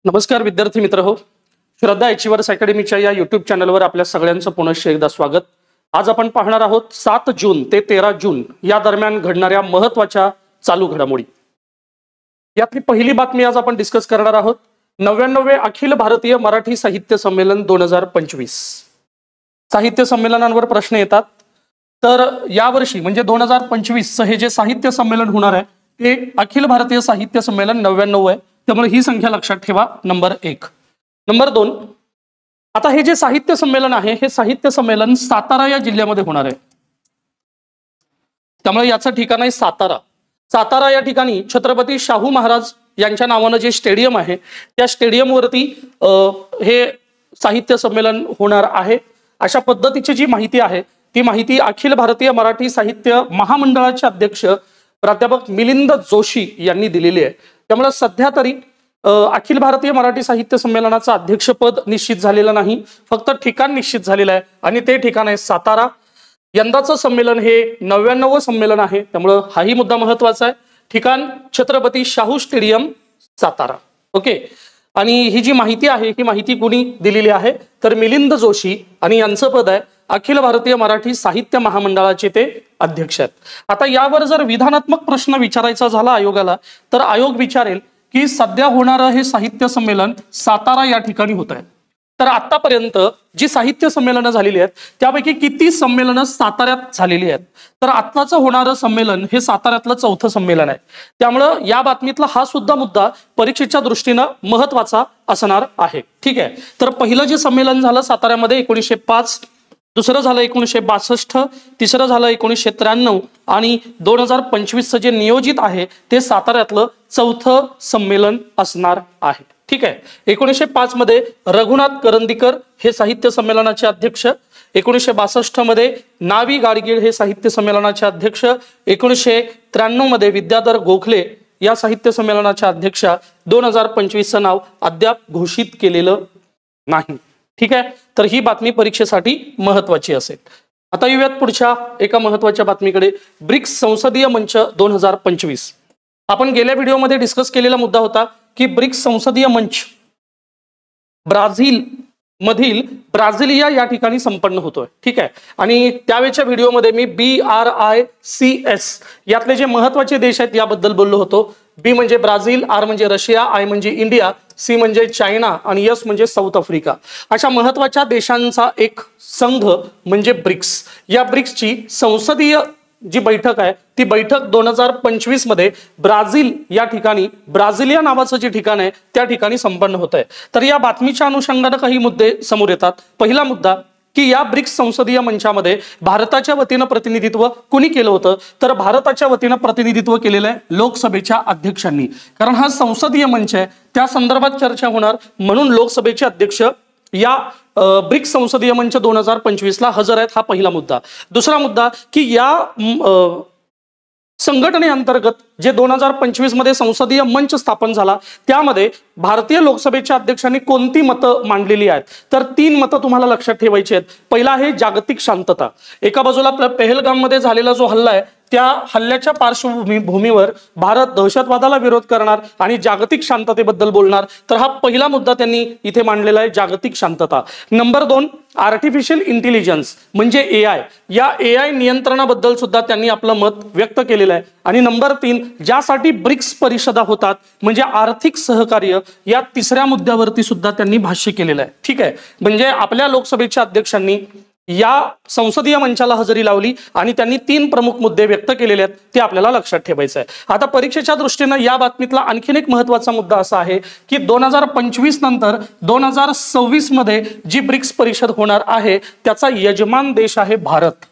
नमस्कार विद्यार्थी मित्र हो, श्रद्धा अचिव्हर्स अकॅडमीच्या या युट्यूब चॅनलवर आपल्या सगळ्यांचं पुनश्च एकदा स्वागत। आज आपण पाहणार आहोत 7 जून ते 13 जून या दरम्यान घडणाऱ्या महत्त्वाच्या चालू घडामोडी। यातली पहिली बातमी आज आपण डिस्कस करणार आहोत 99वे अखिल भारतीय मराठी साहित्य संमेलन 2025। साहित्य संमेलनांवर प्रश्न येतात, तर यावर्षी म्हणजे 2025 हे जे साहित्य संमेलन होणार आहे ते अखिल भारतीय साहित्य संमेलन 99 आहे, त्यामुळे ही संख्या लक्षात ठेवा। नंबर 1। नंबर 2, आता हे जे साहित्य संमेलन आहे हे साहित्य संमेलन सातारा या जिल्ह्यामध्ये होणार आहे, त्यामुळे याचं ठिकाण आहे सातारा। सातारा या ठिकाणी छत्रपती शाहू महाराज यांच्या नावाने जे स्टेडियम आहे त्या स्टेडियमवरती हे साहित्य संमेलन होणार आहे। अशा पद्धतीची जी माहिती आहे ती माहिती अखिल भारतीय मराठी साहित्य महामंडळाचे अध्यक्ष प्राध्यापक मिलिंद जोशी यांनी दिलेली आहे। त्यामुळे सध्या तरी अखिल भारतीय मराठी साहित्य संमेलनाचं अध्यक्षपद निश्चित झालेलं नाही, फक्त ठिकाण निश्चित झालेलं आहे आणि ते ठिकाण आहे सातारा। यंदाचं संमेलन हे 99वं संमेलन आहे, त्यामुळे हाही मुद्दा महत्त्वाचा आहे। ठिकाण छत्रपती शाहू स्टेडियम सातारा। ओके, आणि ही जी माहिती आहे ही माहिती कोणी दिलेली आहे तर मिलिंद जोशी, आणि यांचं पद आहे अखिल भारतीय मराठी साहित्य महामंडळाचे ते अध्यक्ष आहेत। आता यावर जर विधानात्मक प्रश्न विचारायचा झाला आयोगाला तर आयोग विचारेल की सध्या होणारं हे साहित्य संमेलन सातारा या ठिकाणी होत आहे, तर आतापर्यंत जी साहित्य संमेलनं झालेली आहेत त्यापैकी किती संमेलनं साताऱ्यात झालेली आहेत, तर आत्ताचं होणारं संमेलन हे साताऱ्यातलं 4थं संमेलन आहे। त्यामुळे या बातमीतला हा सुद्धा मुद्दा परीक्षेच्या दृष्टीने महत्त्वाचा असणार आहे। ठीक आहे, तर पहिलं जे संमेलन झालं साताऱ्यामध्ये 1905, दुसरं झालं 1962, तिसरं झालं 1993 आणि 2025 जे नियोजित आहे ते साताऱ्यातलं 4थं संमेलन असणार आहे। ठीक आहे, 1905 मध्ये रघुनाथ करंदीकर हे साहित्य संमेलनाचे अध्यक्ष, 1962 मध्ये नावी गाडगीळ हे साहित्य संमेलनाचे अध्यक्ष, 1993 मध्ये विद्याधर गोखले या साहित्य संमेलनाच्या अध्यक्षा। 2025 नाव अद्याप घोषित केलेलं नाही। ठीक आहे, तर ही बातमी परीक्षेसाठी महत्त्वाची असेल। आता येऊयात पुढच्या एका महत्त्वाच्या बातमीकडे, ब्रिक्स संसदीय मंच 2025। आपण गेल्या व्हिडिओमध्ये डिस्कस केलेला मुद्दा होता की ब्रिक्स संसदीय मंच ब्राझील मधील ब्राझिलिया या ठिकाणी संपन्न होतोय। ठीक आहे, आणि त्यावेळच्या व्हिडिओमध्ये मी BRICS यातले जे महत्त्वाचे देश आहेत याबद्दल बोललो होतो। बी म्हणजे ब्राझील, आर म्हणजे रशिया, आय म्हणजे इंडिया, सी म्हणजे चायना आणि एस म्हणजे साऊथ आफ्रिका। अशा महत्त्वाच्या देशांचा एक संघ म्हणजे ब्रिक्स। या ब्रिक्सची संसदीय जी बैठक आहे ती बैठक 2025 मध्ये ब्राझील या ठिकाणी, ब्राझिलिया नावाचं जे ठिकाण आहे त्या ठिकाणी संपन्न होत आहे। तर या बातमीच्या अनुषंगाने काही मुद्दे समोर येतात। पहिला मुद्दा की या ब्रिक्स संसदीय मंचामध्ये भारताच्या वतीने प्रतिनिधित्व कुणी केलं होतं, तर भारताच्या वतीने प्रतिनिधित्व केलेलं आहे लोकसभेच्या अध्यक्षांनी, कारण हा संसदीय मंच आहे त्या संदर्भात चर्चा होणार म्हणून लोकसभेचे अध्यक्ष या ब्रिक्स संसदीय मंच 2025 ला हजर आहेत। हा पहिला मुद्दा। दुसरा मुद्दा की या संघटनेअंतर्गत जे 2025 मध्ये संसदीय मंच स्थापन झाला त्यामध्ये भारतीय लोकसभेच्या अध्यक्षांनी कोणती मतं मांडलेली आहेत, तर 3 मतं तुम्हाला लक्षात ठेवायची आहेत। पहिला आहे जागतिक शांतता। एका बाजूला पहलगाम मध्ये झालेला जो हल्ला आहे त्या हल्ल्याच्या पार्श्वभूमीवर भारत दहशतवादाला विरोध करणार आणि जागतिक शांततेबद्दल बोलणार, तर हा पहिला मुद्दा त्यांनी इथे मांडलेला आहे, जागतिक शांतता। नंबर 2, आर्टिफिशियल इंटेलिजन्स म्हणजे AI, या AI नियंत्रणाबद्दल सुद्धा त्यांनी आपलं मत व्यक्त केलेलं आहे। आणि नंबर 3, ज्यासाठी ब्रिक्स परिषदा होतात म्हणजे आर्थिक सहकार्य, या तिसऱ्या मुद्द्यावरती सुद्धा त्यांनी भाष्य केलेलं आहे। ठीक आहे, म्हणजे आपल्या लोकसभेच्या अध्यक्षांनी या संसदीय मंचाला हजेरी लावली आणि त्यांनी 3 प्रमुख मुद्दे व्यक्त केलेले आहेत, ते आपल्याला लक्षात ठेवायचं आहे। आता परीक्षेच्या दृष्टीने या बातमीतला आणखीन एक महत्त्वाचा मुद्दा असा आहे की 2025 नंतर 2026 मध्ये जी ब्रिक्स परिषद होणार आहे त्याचा यजमान देश आहे भारत।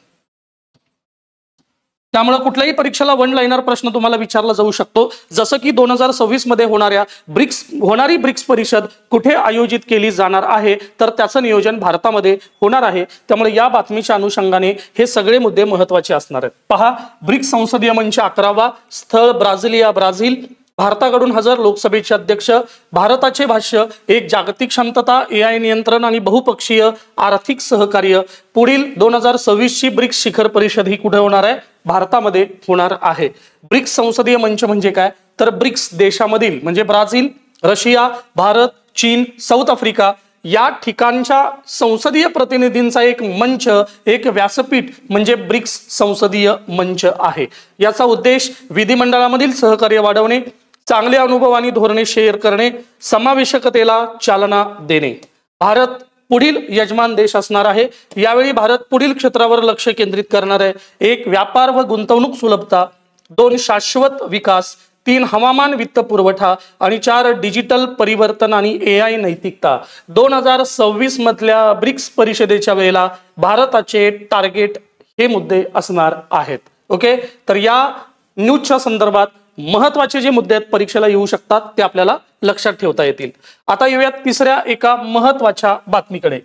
त्यामुळे कुठल्याही परीक्षेला वन लाइनर प्रश्न तुम्हाला विचारला जाऊ शकतो, जसं की 2026 मध्ये होणारी ब्रिक्स परिषद कुठे आयोजित केली जाणार आहे, तर त्याचं नियोजन भारतामध्ये होणार आहे। त्यामुळे या बातमीच्या अनुषंगाने हे सगळे मुद्दे महत्त्वाचे असणार आहेत। पहा, ब्रिक्स संसदीय मंच 11वा, स्थळ ब्राझिलिया ब्राझील, भारताकडून हजर लोकसभेचे अध्यक्ष, भारताचे भाष्य एक जागतिक शांतता, AI नियंत्रण आणि बहुपक्षीय आर्थिक सहकार्य। पुढील 2026 ची ब्रिक्स शिखर परिषद ही कुठे होणार आहे, भारतामध्ये होणार आहे। ब्रिक्स संसदीय मंच म्हणजे काय, तर ब्रिक्स देशामधील म्हणजे ब्राझील, रशिया, भारत, चीन, साऊथ आफ्रिका या ठिकाणच्या संसदीय प्रतिनिधींचा एक मंच, एक व्यासपीठ म्हणजे ब्रिक्स संसदीय मंच आहे. याचा उद्देश विधिमंडळामधील सहकार्य वाढवणे, चांगले अनुभव आणि धोरणे शेअर करणे, समावेशकतेला चालना देणे. भारत पुढील यजमान देश असणार आहे. यावेळी भारत पुढील क्षेत्रावर लक्ष केंद्रित करणार आहे. 1 व्यापार व गुंतवणूक सुलभता, 2 शाश्वत विकास, 3 हवामान वित्त पुरवठा आणि 4 डिजिटल परिवर्तन आणि AI नैतिकता. 2026 मधल्या ब्रिक्स परिषदेच्या वेळेला भारताचे टार्गेट हे मुद्दे असणार आहेत. ओके, तर या न्यूजच्या संदर्भात महत्वाचे जे मुद्दे आहेत परीक्षेला येऊ शकतात ते आपल्याला लक्षात ठेवता येतील. आता येऊयात तिसऱ्या एका महत्वाच्या बातमीकडे.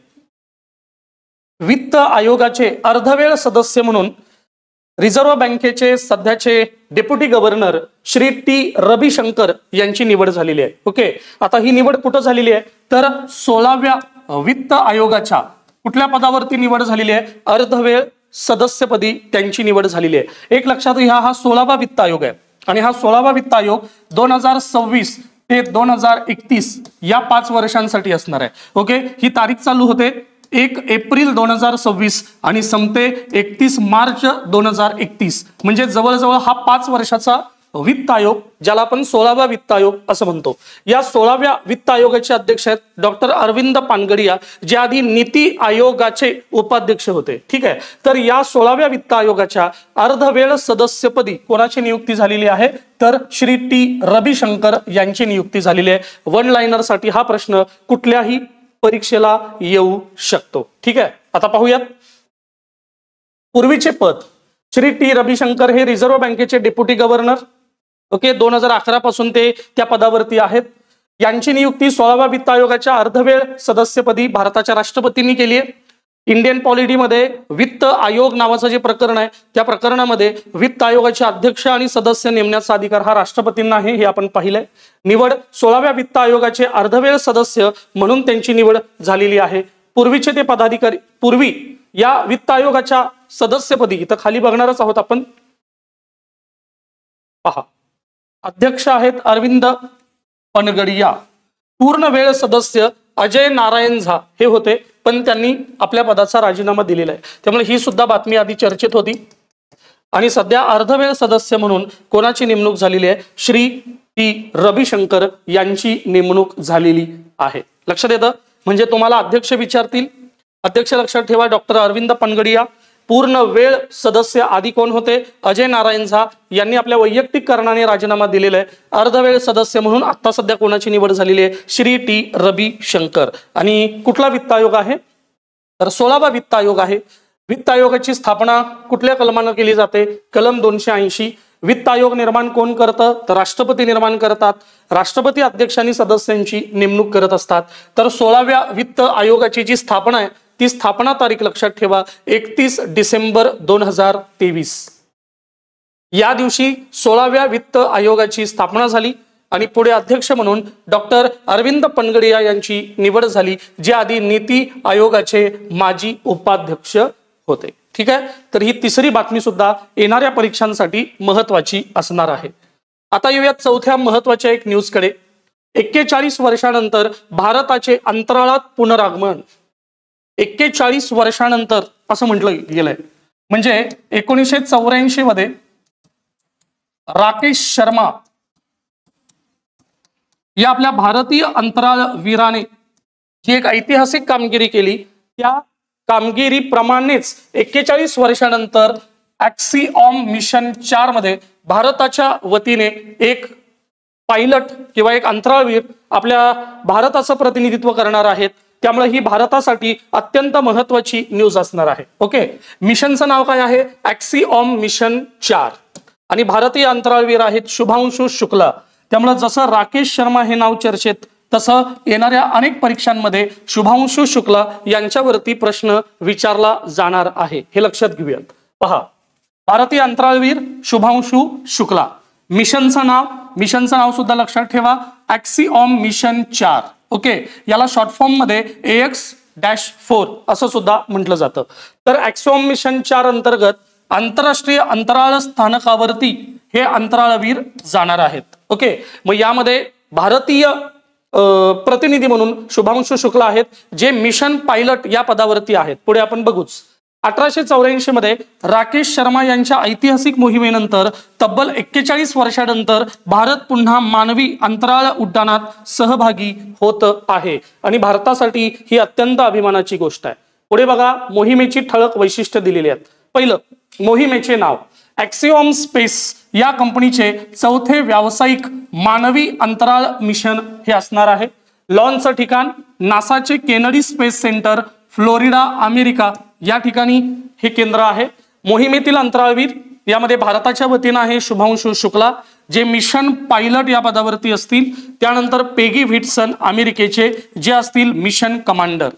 वित्त आयोगाचे अर्धवेळ सदस्य म्हणून रिझर्व्ह बँकेचे सध्याचे deputy governor Shri T Ravishankar यांची निवड झालेली आहे. ओके, आता ही निवड कुठं झालेली आहे तर 16व्या वित्त आयोगाच्या कुठल्या पदावरती निवड झालेली आहे? अर्धवेळ सदस्यपदी त्यांची निवड झालेली आहे. एक लक्षात घ्या, हा 16वा वित्त आयोग आहे आणि हा 16वा वित्त आयोग 2026 ते 2031 या 5 वर्षांसाठी असणार आहे. ओके, ही तारीख चालू होते 1 एप्रिल 2026 आणि संपते 31 मार्च 2031. म्हणजे जवळजवळ हा 5 वर्षाचा वित्त आयोग, ज्याला आपण 16वा वित्त आयोग असं म्हणतो. या 16व्या वित्त आयोगाचे अध्यक्ष आहेत डॉक्टर अरविंद पानगडिया, जे आधी नीती आयोगाचे उपाध्यक्ष होते. ठीक आहे, तर या 16व्या वित्त आयोगाच्या अर्धवेळ सदस्यपदी कोणाची नियुक्ती झालेली आहे तर श्री टी रविशंकर यांची नियुक्ती झालेली आहे. वन लाइनर साठी हा प्रश्न कुठल्याही परीक्षेला येऊ शकतो. ठीक आहे, आता पाहूयात पूर्वीचे पद. श्री टी रविशंकर हे रिझर्व्ह बँकेचे डेप्युटी गव्हर्नर. ओके, 2011 पासून ते त्या पदावरती आहेत. यांची नियुक्ती 16व्या वित्त आयोगाच्या अर्धवेळ सदस्यपदी भारताच्या राष्ट्रपतींनी केली आहे. इंडियन पॉलिटीमध्ये वित्त आयोग नावाचं जे प्रकरण आहे त्या प्रकरणामध्ये वित्त आयोगाचे अध्यक्ष आणि सदस्य नेमण्याचा अधिकार हा राष्ट्रपतींना आहे, हे आपण पाहिलंय. निवड 16व्या वित्त आयोगाचे अर्धवेळ सदस्य म्हणून त्यांची निवड झालेली आहे. पूर्वीचे ते पदाधिकारी, पूर्वी या वित्त आयोगाच्या सदस्यपदी इथं खाली बघणारच आहोत आपण. पहा, अध्यक्ष आहेत अरविंद पानगडिया. पूर्ण वेळ सदस्य अजय नारायण झा हे होते, पण त्यांनी आपल्या पदाचा राजीनामा दिलेला आहे. त्यामुळे ही सुद्धा बातमी आधी चर्चेत होती. आणि सध्या अर्धवेळ सदस्य म्हणून कोणाची नेमणूक झालेली आहे? श्री टी रविशंकर यांची नेमणूक झालेली आहे. लक्षात येतं, म्हणजे तुम्हाला अध्यक्ष विचारतील. अध्यक्ष लक्षात ठेवा डॉक्टर अरविंद पानगडिया. पूर्ण वेळ सदस्य आधी कोण होते? अजय नारायण झा यांनी आपल्या वैयक्तिक कारणाने राजीनामा दिलेला आहे. अर्धवेळ सदस्य म्हणून आता सध्या कोणाची निवड झालेली आहे? श्री टी रविशंकर. आणि कुठला वित्त आयोग आहे तर 16वा वित्त आयोग आहे. वित्त आयोगाची स्थापना कुठल्या कलमानं केली जाते? कलम 280. वित्त आयोग निर्माण कोण करतं तर राष्ट्रपती निर्माण करतात. राष्ट्रपती अध्यक्ष आणि सदस्यांची नेमणूक करत असतात. तर 16व्या वित्त आयोगाची जी स्थापना आहे ती स्थापना तारीख लक्षात ठेवा 31 डिसेंबर 2023. या दिवशी 16व्या वित्त आयोगाची स्थापना झाली आणि पुढे अध्यक्ष म्हणून डॉक्टर अरविंद पानगडिया यांची निवड झाली, जे आधी नीती आयोगाचे माजी उपाध्यक्ष होते. ठीक आहे, तर ही तिसरी बातमी सुद्धा येणाऱ्या परीक्षांसाठी महत्वाची असणार आहे. आता येऊयात चौथ्या महत्वाच्या एक न्यूजकडे. 41 वर्षानंतर भारताचे अंतराळात पुनरागमन. 41 वर्षानंतर असं म्हटलं गेलंय. म्हणजे 1984 मध्ये राकेश शर्मा या आपल्या भारतीय अंतराळवीराने जी एक ऐतिहासिक कामगिरी केली, त्या कामगिरीप्रमाणेच 41 वर्षानंतर ॲक्सिओम मिशन 4 मध्ये भारताच्या वतीने एक पायलट किंवा एक अंतराळवीर आपल्या भारताचं प्रतिनिधित्व करणार आहेत. त्यामुळे ही भारतासाठी अत्यंत महत्वाची न्यूज असणार आहे. ओके, मिशनचं नाव काय आहे? ॲक्सिओम मिशन 4 आणि भारतीय अंतराळवीर आहेत शुभांशु शुक्ला. त्यामुळे जसं राकेश शर्मा हे नाव चर्चेत, तसं येणाऱ्या अनेक परीक्षांमध्ये शुभांशु शुक्ला यांच्यावरती प्रश्न विचारला जाणार आहे, हे लक्षात घेऊयात. पहा, भारतीय अंतराळवीर शुभांशु शुक्ला. मिशनचं नाव सुद्धा लक्षात ठेवा, ॲक्सिओम मिशन 4. ओके, याला शॉर्ट फॉर्म मध्ये AX-4 असं सुद्धा म्हटलं जातं. तर ॲक्सिओम मिशन 4 अंतर्गत आंतरराष्ट्रीय अंतराळ स्थानकावरती हे अंतराळवीर जाणार आहेत. ओके, मग यामध्ये भारतीय प्रतिनिधी म्हणून शुभांशु शुक्ला आहेत, जे मिशन पायलट या पदावरती आहेत. पुढे आपण बघूच. 1884 मध्ये राकेश शर्मा यांच्या ऐतिहासिक मोहिमेनंतर तब्बल 41 वर्षानंतर भारत पुन्हा मानवी अंतराळ उड्डाणात सहभागी होत आहे आणि भारतासाठी ही अत्यंत अभिमानाची गोष्ट आहे. पुढे बघा, मोहिमेची ठळक वैशिष्ट्य दिलेली आहेत. पहिलं, मोहिमेचे नाव ॲक्सिओम स्पेस या कंपनीचे चौथे व्यावसायिक मानवी अंतराळ मिशन हे असणार आहे. लॉन्चचं ठिकाण नासाचे Kennedy space center, Florida, America या ठिकाणी हे केंद्र आहे. मोहिमेतील अंतराळवीर यामध्ये भारताच्या वतीनं आहे शुभांशु शुक्ला, जे मिशन पायलट या पदावरती असतील. त्यानंतर पेगी व्हिटसन अमेरिकेचे, जे असतील मिशन कमांडर.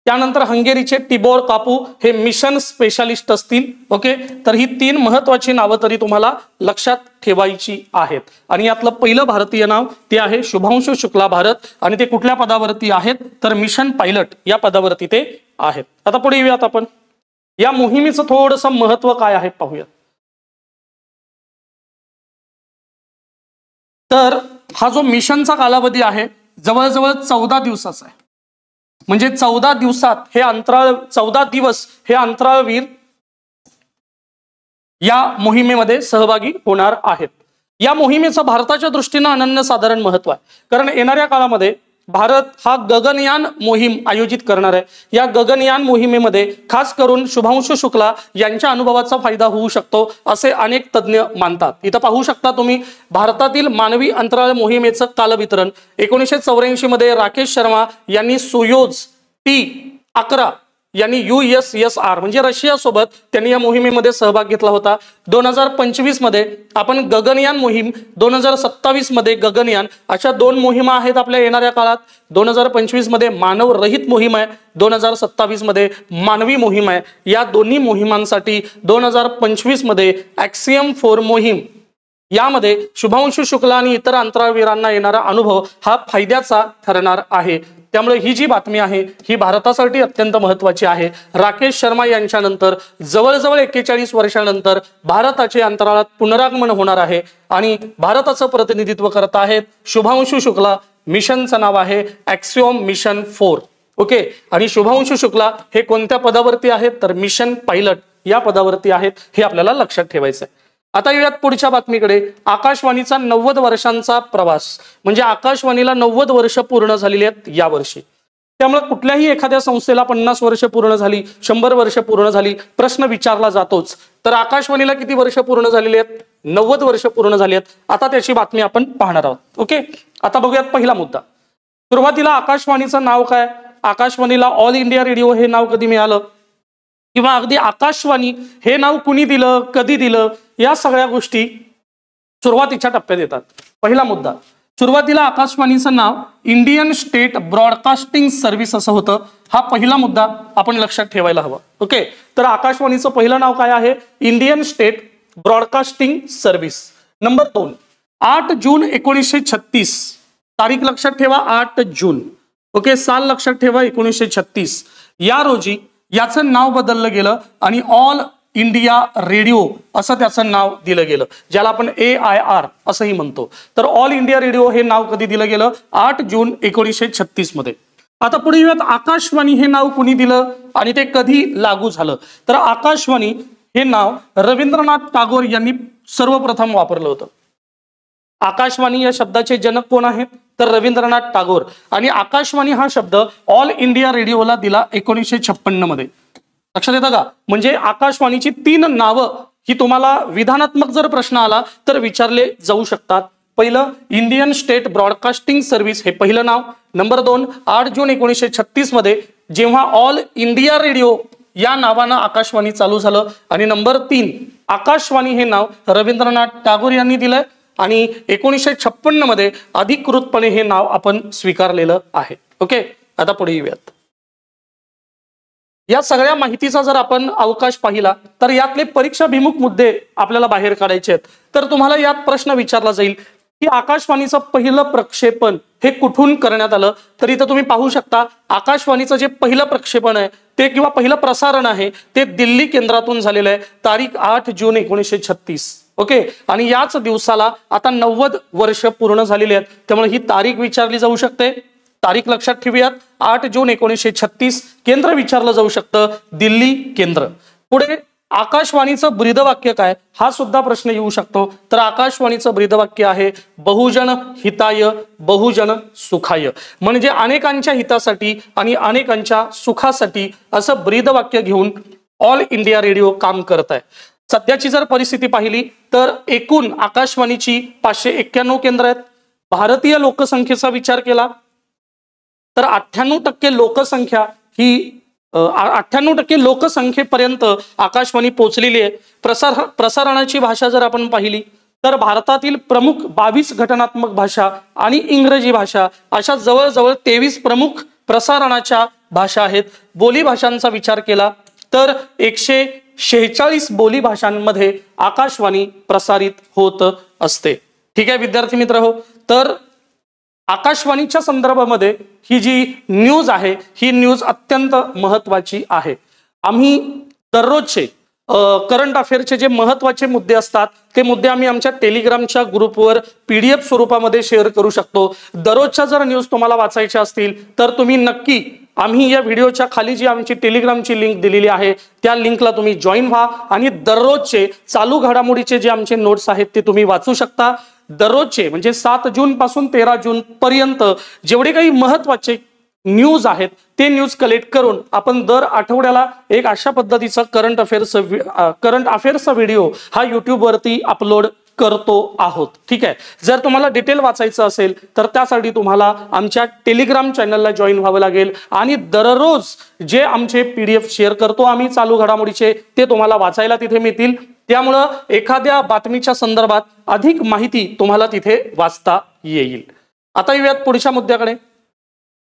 त्यानंतर हंगेरीचे टिबोर कापू हे मिशन स्पेशालिस्ट असतील. ओके, तर ही 3 महत्वाची नावं तरी तुम्हाला लक्षात ठेवायची आहेत. आणि यातलं पहिलं भारतीय नाव ते आहे शुभांशु शुक्ला भारत, आणि ते कुठल्या पदावरती आहेत तर मिशन पायलट या पदावरती ते आहेत. आता पुढे येऊयात आपण. या मोहिमेचं थोडंसं महत्व काय आहे पाहूया. तर हा जो मिशनचा कालावधी आहे जवळजवळ 14 दिवसाचा आहे. म्हणजे 14 दिवसात हे 14 दिवस हे अंतराळवीर या मोहिमेमध्ये सहभागी होणार आहेत. या मोहिमेचं भारताच्या दृष्टीनं अनन्यसाधारण महत्व आहे, कारण येणाऱ्या काळामध्ये भारत हा गगनयान मोहीम आयोजित करणार आहे. या गगनयान मोहिमेमध्ये खास करून शुभांशु शुक्ला यांच्या अनुभवाचा फायदा होऊ शकतो असे अनेक तज्ज्ञ मानतात. इथं पाहू शकता तुम्ही भारतातील मानवी अंतराळ मोहिमेचं कालवितरण. 1984 मध्ये राकेश शर्मा यांनी सोयोज T-11 यांनी USSR म्हणजे रशिया सोबत त्यांनी या मोहिमेमध्ये सहभाग घेतला होता. 2025 मध्ये आपण गगनयान मोहीम, 2027 मध्ये गगनयान, अशा 2 मोहिमा आहेत आपल्या येणाऱ्या काळात. 2025 मध्ये मानव रहित मोहीम आहे, 2027 मध्ये मानवी मोहीम आहे. या दोन्ही मोहिमांसाठी 2025 मध्ये ॲक्सियम 4 मोहीम यामध्ये शुभांशु शुक्ला आणि इतर अंतराळवीरांना येणारा अनुभव हा फायद्याचा ठरणार आहे. त्यामुळे ही जी बातमी आहे ही भारतासाठी अत्यंत महत्त्वाची आहे. राकेश शर्मा यांच्यानंतर जवळजवळ 41 वर्षानंतर भारताचे अंतराळात पुनरागमन होणार आहे आणि भारताचं प्रतिनिधित्व करत आहेत शुभांशु शुक्ला. मिशनचं नाव आहे ॲक्सिओम मिशन 4. ओके, आणि शुभांशु शुक्ला हे कोणत्या पदावरती आहेत तर मिशन पायलट या पदावरती आहेत. हे आपल्याला लक्षात ठेवायचं आहे. आता येऊयात पुढच्या बातमीकडे. आकाशवाणीचा 90 वर्षांचा प्रवास, म्हणजे आकाशवाणीला 90 वर्ष पूर्ण झालेली आहेत या वर्षी. त्यामुळे कुठल्याही एखाद्या संस्थेला 50 वर्ष पूर्ण झाली, 100 वर्ष पूर्ण झाली, प्रश्न विचारला जातोच. तर आकाशवाणीला किती वर्ष पूर्ण झालेली आहेत? 90 वर्ष पूर्ण झाली आहेत. आता त्याची बातमी आपण पाहणार आहोत. ओके, आता बघूयात पहिला मुद्दा. सुरुवातीला आकाशवाणीचं नाव काय? आकाशवाणीला ऑल इंडिया रेडिओ हे नाव कधी मिळालं, किंवा अगदी आकाशवाणी हे नाव कुणी दिलं, कधी दिलं, या सगळ्या गोष्टी सुरुवातीच्या टप्प्यात येतात. पहिला मुद्दा, सुरुवातीला आकाशवाणीचं नाव इंडियन स्टेट ब्रॉडकास्टिंग सर्व्हिस असं होतं. हा पहिला मुद्दा आपण लक्षात ठेवायला हवा. ओके, तर आकाशवाणीचं पहिलं नाव काय आहे? Indian state broadcasting service. Number 2, 8 जून 1936, तारीख लक्षात ठेवा 8 जून. ओके, साल लक्षात ठेवा 1936. या रोजी याचं नाव बदललं गेलं आणि ऑल इंडिया रेडिओ असं त्याचं नाव दिलं गेलं, ज्याला आपण AIR असंही म्हणतो. तर ऑल इंडिया रेडिओ हे नाव कधी दिलं गेलं? 8 जून 1936 मध्ये. आता पुढे येऊयात, आकाशवाणी हे नाव कुणी दिलं आणि ते कधी लागू झालं? तर आकाशवाणी हे नाव रवींद्रनाथ टागोर यांनी सर्वप्रथम वापरलं होतं. आकाशवाणी या शब्दाचे जनक कोण आहेत तर रवींद्रनाथ टागोर. आणि आकाशवाणी हा शब्द ऑल इंडिया रेडिओला दिला 1956 मध्ये. लक्षात येतं का? म्हणजे आकाशवाणीची 3 नावं ही तुम्हाला विधानात्मक जर प्रश्न आला तर विचारले जाऊ शकतात. पहिलं, इंडियन स्टेट ब्रॉडकास्टिंग सर्व्हिस हे पहिलं नाव. नंबर 2, 8 जून 1936 मध्ये जेव्हा ऑल इंडिया रेडिओ या नावानं आकाशवाणी चालू झालं. आणि नंबर 3, आकाशवाणी हे नाव रवींद्रनाथ टागोर यांनी दिलंय आणि 1956 मध्ये अधिकृतपणे हे नाव आपण स्वीकारलेलं आहे. ओके, आता पुढे येऊयात. या सगळ्या माहितीचा जर आपण अवकाश पाहिला तर यातले परीक्षाभिमुख मुद्दे आपल्याला बाहेर काढायचे आहेत. तर तुम्हाला यात प्रश्न विचारला जाईल की आकाशवाणीचं पहिलं प्रक्षेपण हे कुठून करण्यात आलं? तर इथं तुम्ही पाहू शकता आकाशवाणीचं जे पहिलं प्रक्षेपण आहे ते किंवा पहिलं प्रसारण आहे ते दिल्ली केंद्रातून झालेलं आहे. तारीख 8 जून 1936. ओके, आणि याच दिवसाला आता 90 वर्ष पूर्ण झालेली आहेत, त्यामुळे ही तारीख विचारली जाऊ शकते. तारीख लक्षात ठेवूयात, 8 जून 1936. केंद्र विचारलं जाऊ शकतं, दिल्ली केंद्र. पुढे आकाशवाणीचं ब्रीदवाक्य काय, हा सुद्धा प्रश्न येऊ शकतो. तर आकाशवाणीचं ब्रीदवाक्य आहे बहुजन हिताय बहुजन सुखाय, म्हणजे अनेकांच्या हितासाठी आणि अनेकांच्या सुखासाठी असं ब्रीदवाक्य घेऊन ऑल इंडिया रेडिओ काम करत आहे. सध्याची जर परिस्थिती पाहिली तर एकूण आकाशवाणीची 591 केंद्र आहेत. भारतीय लोकसंख्येचा विचार केला तर 98% लोकसंख्या ही 98% लोकसंख्येपर्यंत आकाशवाणी पोहोचलेली आहे. प्रसारणाची भाषा जर आपण पाहिली तर भारतातील प्रमुख 22 घटनात्मक भाषा आणि इंग्रजी भाषा अशा जवळजवळ 23 प्रमुख प्रसारणाच्या भाषा आहेत. बोली भाषांचा विचार केला तर 146 बोली भाषांमध्ये आकाशवाणी प्रसारित होत असते. ठीक आहे विद्यार्थी मित्र हो, तर आकाशवाणीच्या संदर्भामध्ये ही जी न्यूज आहे ही न्यूज अत्यंत महत्वाची आहे. आम्ही दररोजचे करंट अफेअरचे जे महत्वाचे मुद्दे असतात ते मुद्दे आम्ही आमच्या टेलिग्रामच्या ग्रुपवर PDF स्वरूपामध्ये शेअर करू शकतो. दररोजच्या जर न्यूज तुम्हाला वाचायच्या असतील तर तुम्ही नक्की आम्ही या व्हिडिओच्या खाली जी आमची टेलिग्रामची लिंक दिलेली आहे त्या लिंकला तुम्ही जॉईन व्हा आणि दररोजचे चालू घडामोडीचे जे आमचे नोट्स आहेत ते तुम्ही वाचू शकता. दररोजचे म्हणजे 7 जून पासून 13 जून पर्यंत जेवढे काही महत्वाचे न्यूज आहेत ते न्यूज कलेक्ट करून आपण दर आठवड्याला एक अशा पद्धतीचा करंट अफेअर्सचा व्हिडिओ हा YouTube वरती अपलोड करतो आहोत. ठीक आहे, जर तुम्हाला डिटेल वाचायचं असेल तर त्यासाठी तुम्हाला आमच्या टेलिग्राम चॅनलला जॉईन व्हावं लागेल आणि दररोज जे आमचे PDF शेअर करतो आम्ही चालू घडामोडीचे ते तुम्हाला वाचायला तिथे मिळतील. त्यामुळं एखाद्या बातमीच्या संदर्भात अधिक माहिती तुम्हाला तिथे वाचता येईल. आता येऊयात पुढच्या मुद्द्याकडे.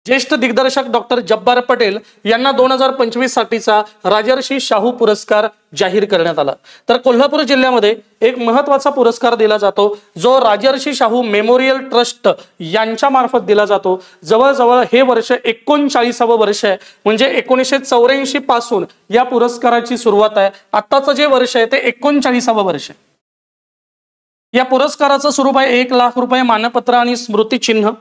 ज्येष्ठ दिग्दर्शक डॉक्टर जब्बार पटेल यांना 2025 साठीचा राजर्षी शाहू पुरस्कार जाहीर करण्यात आला. तर कोल्हापूर जिल्ह्यामध्ये एक महत्वाचा पुरस्कार दिला जातो जो राजर्षी शाहू मेमोरियल ट्रस्ट यांच्या मार्फत दिला जातो. जवळजवळ हे वर्ष 39वे वर्ष आहे, म्हणजे 1984 पासून या पुरस्काराची सुरुवात आहे. आत्ताचं जे वर्ष आहे ते 39वे वर्ष आहे. या पुरस्काराचं स्वरूप आहे 1 लाख रुपये मानपत्र आणि स्मृतिचिन्ह.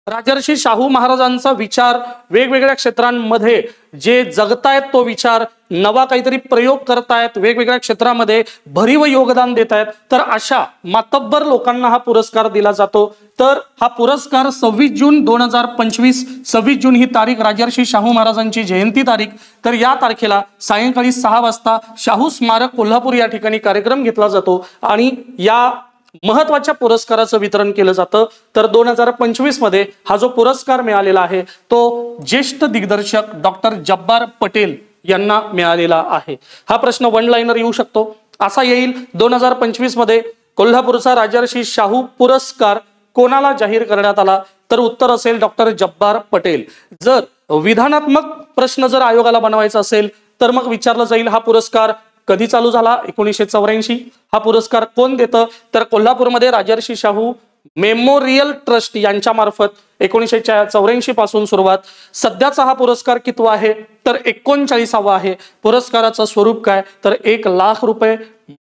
राजर्षी शाहू महाराजांचा विचार वेगवेगळ्या क्षेत्रांमध्ये जे जगतायत तो विचार, नवा काहीतरी प्रयोग करतायत, वेगवेगळ्या क्षेत्रामध्ये भरीव योगदान देत आहेत, तर अशा मातब्बर लोकांना हा पुरस्कार दिला जातो. तर हा पुरस्कार 26 जून 2025, 26 जून ही तारीख राजर्षी शाहू महाराजांची जयंती तारीख. तर या तारखेला सायंकाळी 6 वाजता शाहू स्मारक कोल्हापूर या ठिकाणी कार्यक्रम घेतला जातो आणि या महत्वाच्या पुरस्काराचं वितरण केलं जातं. तर 2025 मध्ये हा जो पुरस्कार मिळालेला आहे तो ज्येष्ठ दिग्दर्शक डॉक्टर जब्बार पटेल यांना मिळालेला आहे. हा प्रश्न वन लाइनर येऊ शकतो, असा येईल 2025 मध्ये कोल्हापूरचा राजर्षी शाहू पुरस्कार कोणाला जाहीर करण्यात आला, तर उत्तर असेल डॉक्टर जब्बार पटेल. जर विधानात्मक प्रश्न जर आयोगाला बनवायचा असेल तर मग विचारलं जाईल हा पुरस्कार कधी चालू झाला, 1984. हा पुरस्कार कोण देतं, तर कोल्हापूरमध्ये राजर्षी शाहू मेमोरियल ट्रस्ट यांच्या मार्फत 1984 पासून सुरुवात. सध्याचा हा पुरस्कार कितवा आहे, तर 39वा आहे. पुरस्काराचं स्वरूप काय, तर 1 लाख रुपये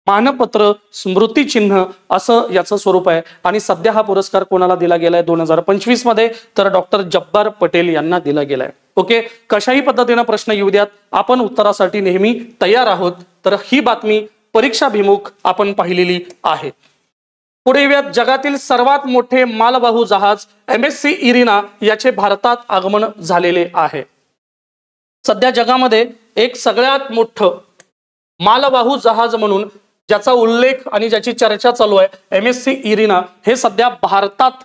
मानपत्र स्मृतिचिन्ह असं याचं स्वरूप आहे. आणि सध्या हा पुरस्कार कोणाला दिला गेलाय 2025 मध्ये, तर डॉक्टर जब्बार पटेल यांना दिला गेलाय. ओके, कशाही पद्धतीने प्रश्न येऊ द्यात, आपण उत्तरासाठी नेहमी तयार आहोत. तर ही बातमी परीक्षाभिमुख आपण पाहिलेली आहे. पुढे येऊयात. जगातील सर्वात मोठे मालवाहू जहाज MSC इरिना याचे भारतात आगमन झालेले आहे. सध्या जगामध्ये एक सगळ्यात मोठं मालवाहू जहाज म्हणून ज्याचा उल्लेख आणि ज्याची चर्चा चालू आहे MSC इरिना हे सध्या भारतात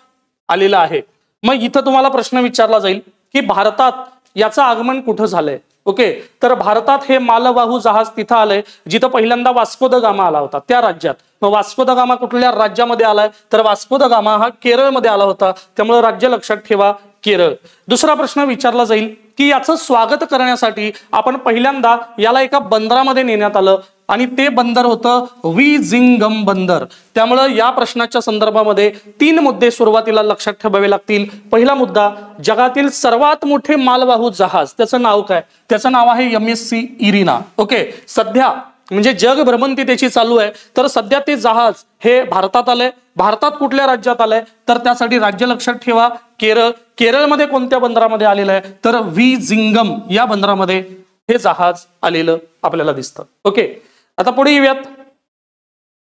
आलेलं आहे. मग इथं तुम्हाला प्रश्न विचारला जाईल की भारतात याचं आगमन कुठं झालंय. ओके, तर भारतात हे मालवाहू जहाज तिथं आलंय जिथं पहिल्यांदा वास्को द गामा आला होता, त्या राज्यात. मग वास्को द गामा कुठल्या राज्यामध्ये आलाय, तर वास्को द गामा हा केरळमध्ये आला होता, त्यामुळे राज्य लक्षात ठेवा केरळ. दुसरा प्रश्न विचारला जाईल की याचं स्वागत करण्यासाठी आपण पहिल्यांदा याला एका बंदरामध्ये नेण्यात आलं आणि ते बंदर होतं विझिंगम बंदर. त्यामुळे या प्रश्नाच्या संदर्भामध्ये 3 मुद्दे सुरुवातीला लक्षात ठेवावे लागतील. पहिला मुद्दा, जगातील सर्वात मोठे मालवाहू जहाज त्याचं नाव काय, त्याचं नाव आहे MSC इरिना. ओके, सध्या म्हणजे जग भ्रमंती त्याची चालू आहे. तर सध्या ते जहाज हे भारतात आलंय. भारतात कुठल्या राज्यात आलंय तर त्यासाठी राज्य लक्षात ठेवा केरळ. केरळमध्ये कोणत्या बंदरामध्ये आलेलं आहे तर विझिंगम या बंदरामध्ये हे जहाज आलेलं आपल्याला दिसतं. ओके, आता पुढे येऊयात.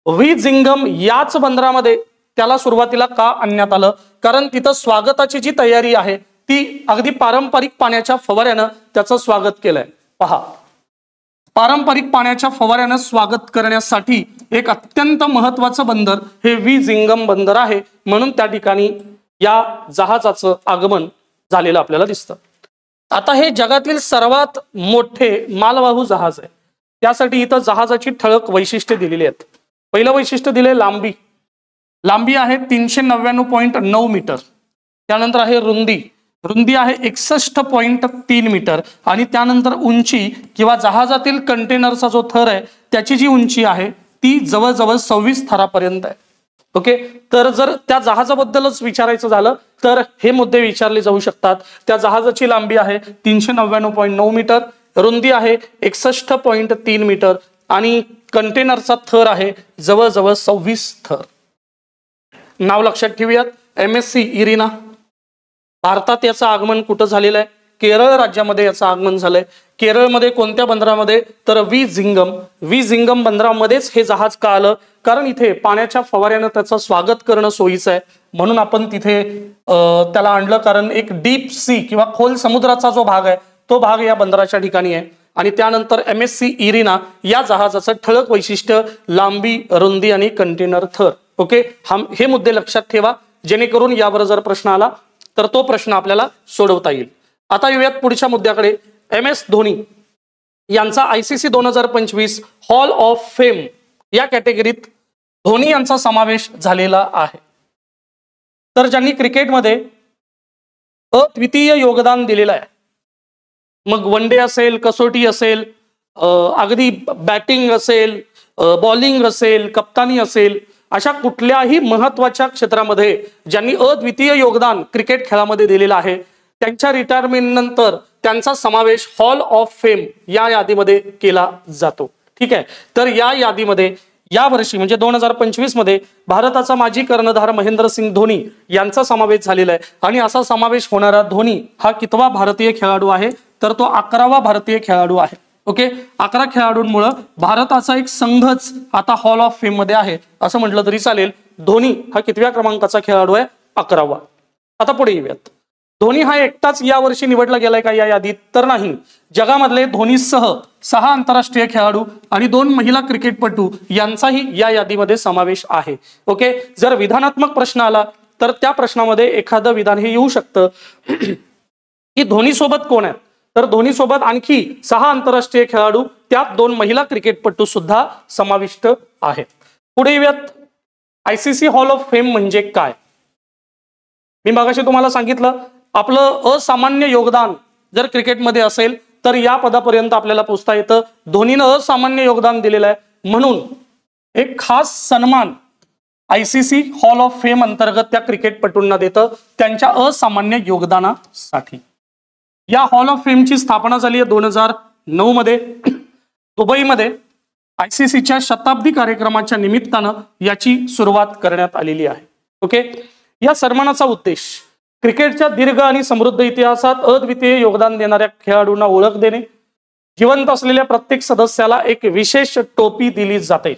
विझिंगम याच बंदरामध्ये त्याला सुरुवातीला का आणण्यात आलं कारण तिथं स्वागताची जी तयारी आहे ती अगदी पारंपरिक पाण्याच्या फवाऱ्यानं त्याचं स्वागत केलंय. पहा, पारंपरिक पाण्याच्या फवाऱ्यानं स्वागत करण्यासाठी एक अत्यंत महत्वाचं बंदर हे विझिंगम बंदर आहे. म्हणून त्या ठिकाणी या जहाजाचं आगमन झालेलं आपल्याला दिसतं. आता हे जगातील सर्वात मोठे मालवाहू जहाज आहे. त्यासाठी इथं जहाजाची ठळक वैशिष्ट्ये दिलेली आहेत. पहिलं वैशिष्ट्य दिले लांबी. लांबी आहे 399.9 मीटर. त्यानंतर आहे रुंदी. रुंदी आहे 61.3 मीटर. आणि त्यानंतर उंची किंवा जहाजातील कंटेनरचा जो थर आहे त्याची जी उंची आहे ती जवळजवळ 26 थरापर्यंत आहे. ओके, तर जर त्या जहाजाबद्दलच विचारायचं झालं तर हे मुद्दे विचारले जाऊ शकतात. त्या जहाजाची लांबी आहे 399.9 मीटर, रुंदी आहे 61.3 मीटर आणि कंटेनरचा थर आहे जवळजवळ 26 थर. नाव लक्षात ठेवूयात, MSC इरिना. भारतात याचं आगमन कुठं झालेलं आहे? केरळ राज्यामध्ये याचं आगमन झालंय. केरळमध्ये कोणत्या बंदरामध्ये तर विझिंगम बंदरामध्येच हे जहाज का आलं कारण इथे पाण्याच्या फवाऱ्यानं त्याचं स्वागत करणं सोयीचं आहे म्हणून आपण तिथे त्याला आणलं. कारण एक डीप सी किंवा खोल समुद्राचा जो भाग आहे तो भाग या बंदराच्या ठिकाणी आहे. आणि त्यानंतर MSC इरिना या जहाजाचं ठळक वैशिष्ट्य लांबी, रुंदी आणि कंटेनर थर. ओके, हे मुद्दे लक्षात ठेवा जेणेकरून यावर जर प्रश्न आला तर तो प्रश्न आपल्याला सोडवता येईल. आता येऊयात पुढच्या मुद्द्याकडे. MS धोनी यांचा ICC 2025 हॉल ऑफ फेम या कॅटेगरीत धोनी यांचा समावेश झालेला आहे. तर ज्यांनी क्रिकेटमध्ये अद्वितीय योगदान दिलेलं आहे, मग वन डे असेल, कसोटी असेल, अगदी बॅटिंग असेल, बॉलिंग असेल, कप्तानी असेल, अशा कुठल्याही महत्वाच्या क्षेत्रामध्ये ज्यांनी अद्वितीय योगदान क्रिकेट खेळामध्ये दिलेलं आहे त्यांच्या रिटायरमेंट नंतर त्यांचा समावेश हॉल ऑफ फेम या यादीमध्ये केला जातो. ठीक आहे, तर या यादीमध्ये या वर्षी म्हणजे 2025 मध्ये भारताचा माजी कर्णधार महेंद्रसिंग धोनी यांचा समावेश झालेला आहे. आणि असा समावेश होणारा धोनी हा कितवा भारतीय खेळाडू आहे तर तो 11वा भारतीय खेळाडू आहे. ओके, 11 खेळाडूंमुळे भारताचा एक संघच आता हॉल ऑफ फेम मध्ये आहे असं म्हटलं तरी चालेल. धोनी हा कितव्या क्रमांकाचा खेळाडू आहे? 11वा. आता पुढे येऊयात. धोनी हा एकटाच या वर्षी निवडला गेलाय का या यादीत तर नाही. जगामधले धोनीसह 6 आंतरराष्ट्रीय खेळाडू आणि 2 महिला क्रिकेटपटू यांचाही या यादीमध्ये समावेश आहे. ओके, जर विधानात्मक प्रश्न आला तर त्या प्रश्नामध्ये एखादं विधान हे येऊ शकतं की धोनी सोबत कोण आहे तर धोनी सोबत आणखी 6 आंतरराष्ट्रीय खेळाडू त्यात 2 महिला क्रिकेटपटू सुद्धा समाविष्ट आहेत. पुढे येऊयात. ICC हॉल ऑफ फेम म्हणजे काय? मी मगाशी तुम्हाला सांगितलं आपलं असामान्य योगदान जर क्रिकेटमध्ये असेल तर या पदापर्यंत आपल्याला पोहोचता येतं. धोनीनं असामान्य योगदान दिलेलं आहे म्हणून एक खास सन्मान ICC हॉल ऑफ फेम अंतर्गत त्या क्रिकेटपटूंना देतं त्यांच्या असामान्य योगदानासाठी. या हॉल ऑफ फेमची स्थापना झाली आहे 2009 मध्ये दुबईमध्ये. ICCच्या शताब्दी कार्यक्रमाच्या निमित्तानं याची सुरुवात करण्यात आलेली आहे. ओके, या सन्मानाचा उद्देश क्रिकेटच्या दीर्घ आणि समृद्ध इतिहासात अद्वितीय योगदान देणाऱ्या खेळाडूंना ओळख देणे, जिवंत असलेल्या प्रत्येक सदस्याला एक विशेष टोपी दिली जाते.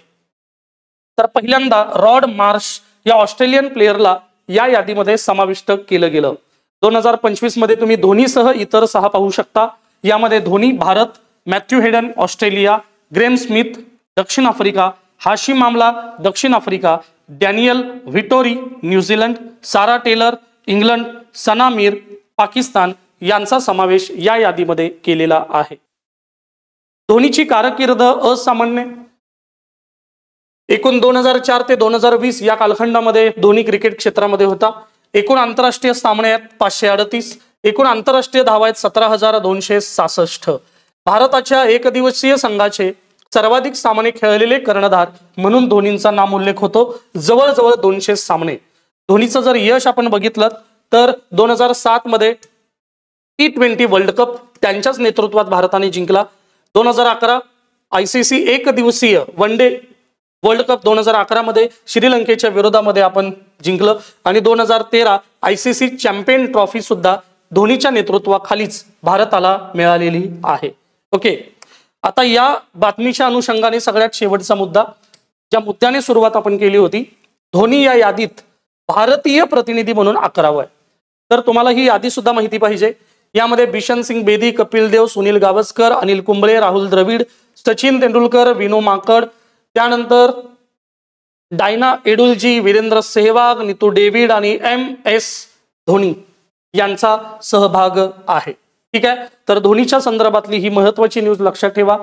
तर पहिल्यांदा रॉड मार्श या ऑस्ट्रेलियन प्लेयरला या यादीमध्ये समाविष्ट केलं गेलं. 2025 मध्ये तुम्ही धोनीसह इतर 6 पाहू शकता. यामध्ये Dhoni Bharat, Matthew Hayden Australia, Graeme Smith दक्षिण आफ्रिका, हाशिम आमला दक्षिण आफ्रिका, Daniel Vettori New Zealand, Sarah Taylor England, Sana Mir Pakistan यांचा समावेश या यादीमध्ये केलेला आहे. धोनीची कारकीर्द असामान्य. एकूण 2004 ते 2020 या कालखंडामध्ये धोनी क्रिकेट क्षेत्रामध्ये होता. एकूण आंतरराष्ट्रीय सामने आहेत 538. एकूण आंतरराष्ट्रीय धावा आहेत 17,266. भारताच्या एकदिवसीय संघाचे सर्वाधिक सामने खेळलेले कर्णधार म्हणून धोनींचा नामोल्लेख होतो. जवळजवळ 200 सामने. धोनीचं जर यश आपण बघितलं तर 2007 मध्ये T20 वर्ल्ड कप त्यांच्याच नेतृत्वात भारताने जिंकला. 2011 ICC एक दिवसीय वन डे वर्ल्ड कप 2011 मध्ये श्रीलंकेच्या विरोधामध्ये आपण जिंकलं आणि 2013 ICC चॅम्पियन ट्रॉफी सुद्धा धोनीच्या नेतृत्वाखालीच भारताला मिळालेली आहे. ओके, आता या बातमीच्या अनुषंगाने सगळ्यात शेवटचा मुद्दा, ज्या मुद्द्याने सुरुवात आपण केली होती, धोनी या यादीत भारतीय प्रतिनिधी म्हणून 11वा आहे. तर तुम्हाला ही यादी सुद्धा माहिती पाहिजे. यामध्ये बिशन सिंग बेदी, कपिल देव, सुनील गावस्कर, अनिल कुंबळे, राहुल द्रविड, सचिन तेंडुलकर, विनो माकड, त्यानंतर डायना एडुलजी, वीरेंद्र सेहवाग, नीतू डेव्हिड आणि MS धोनी यांचा सहभाग आहे. ठीक आहे, तर धोनीच्या संदर्भातली ही महत्वाची न्यूज लक्षात ठेवा.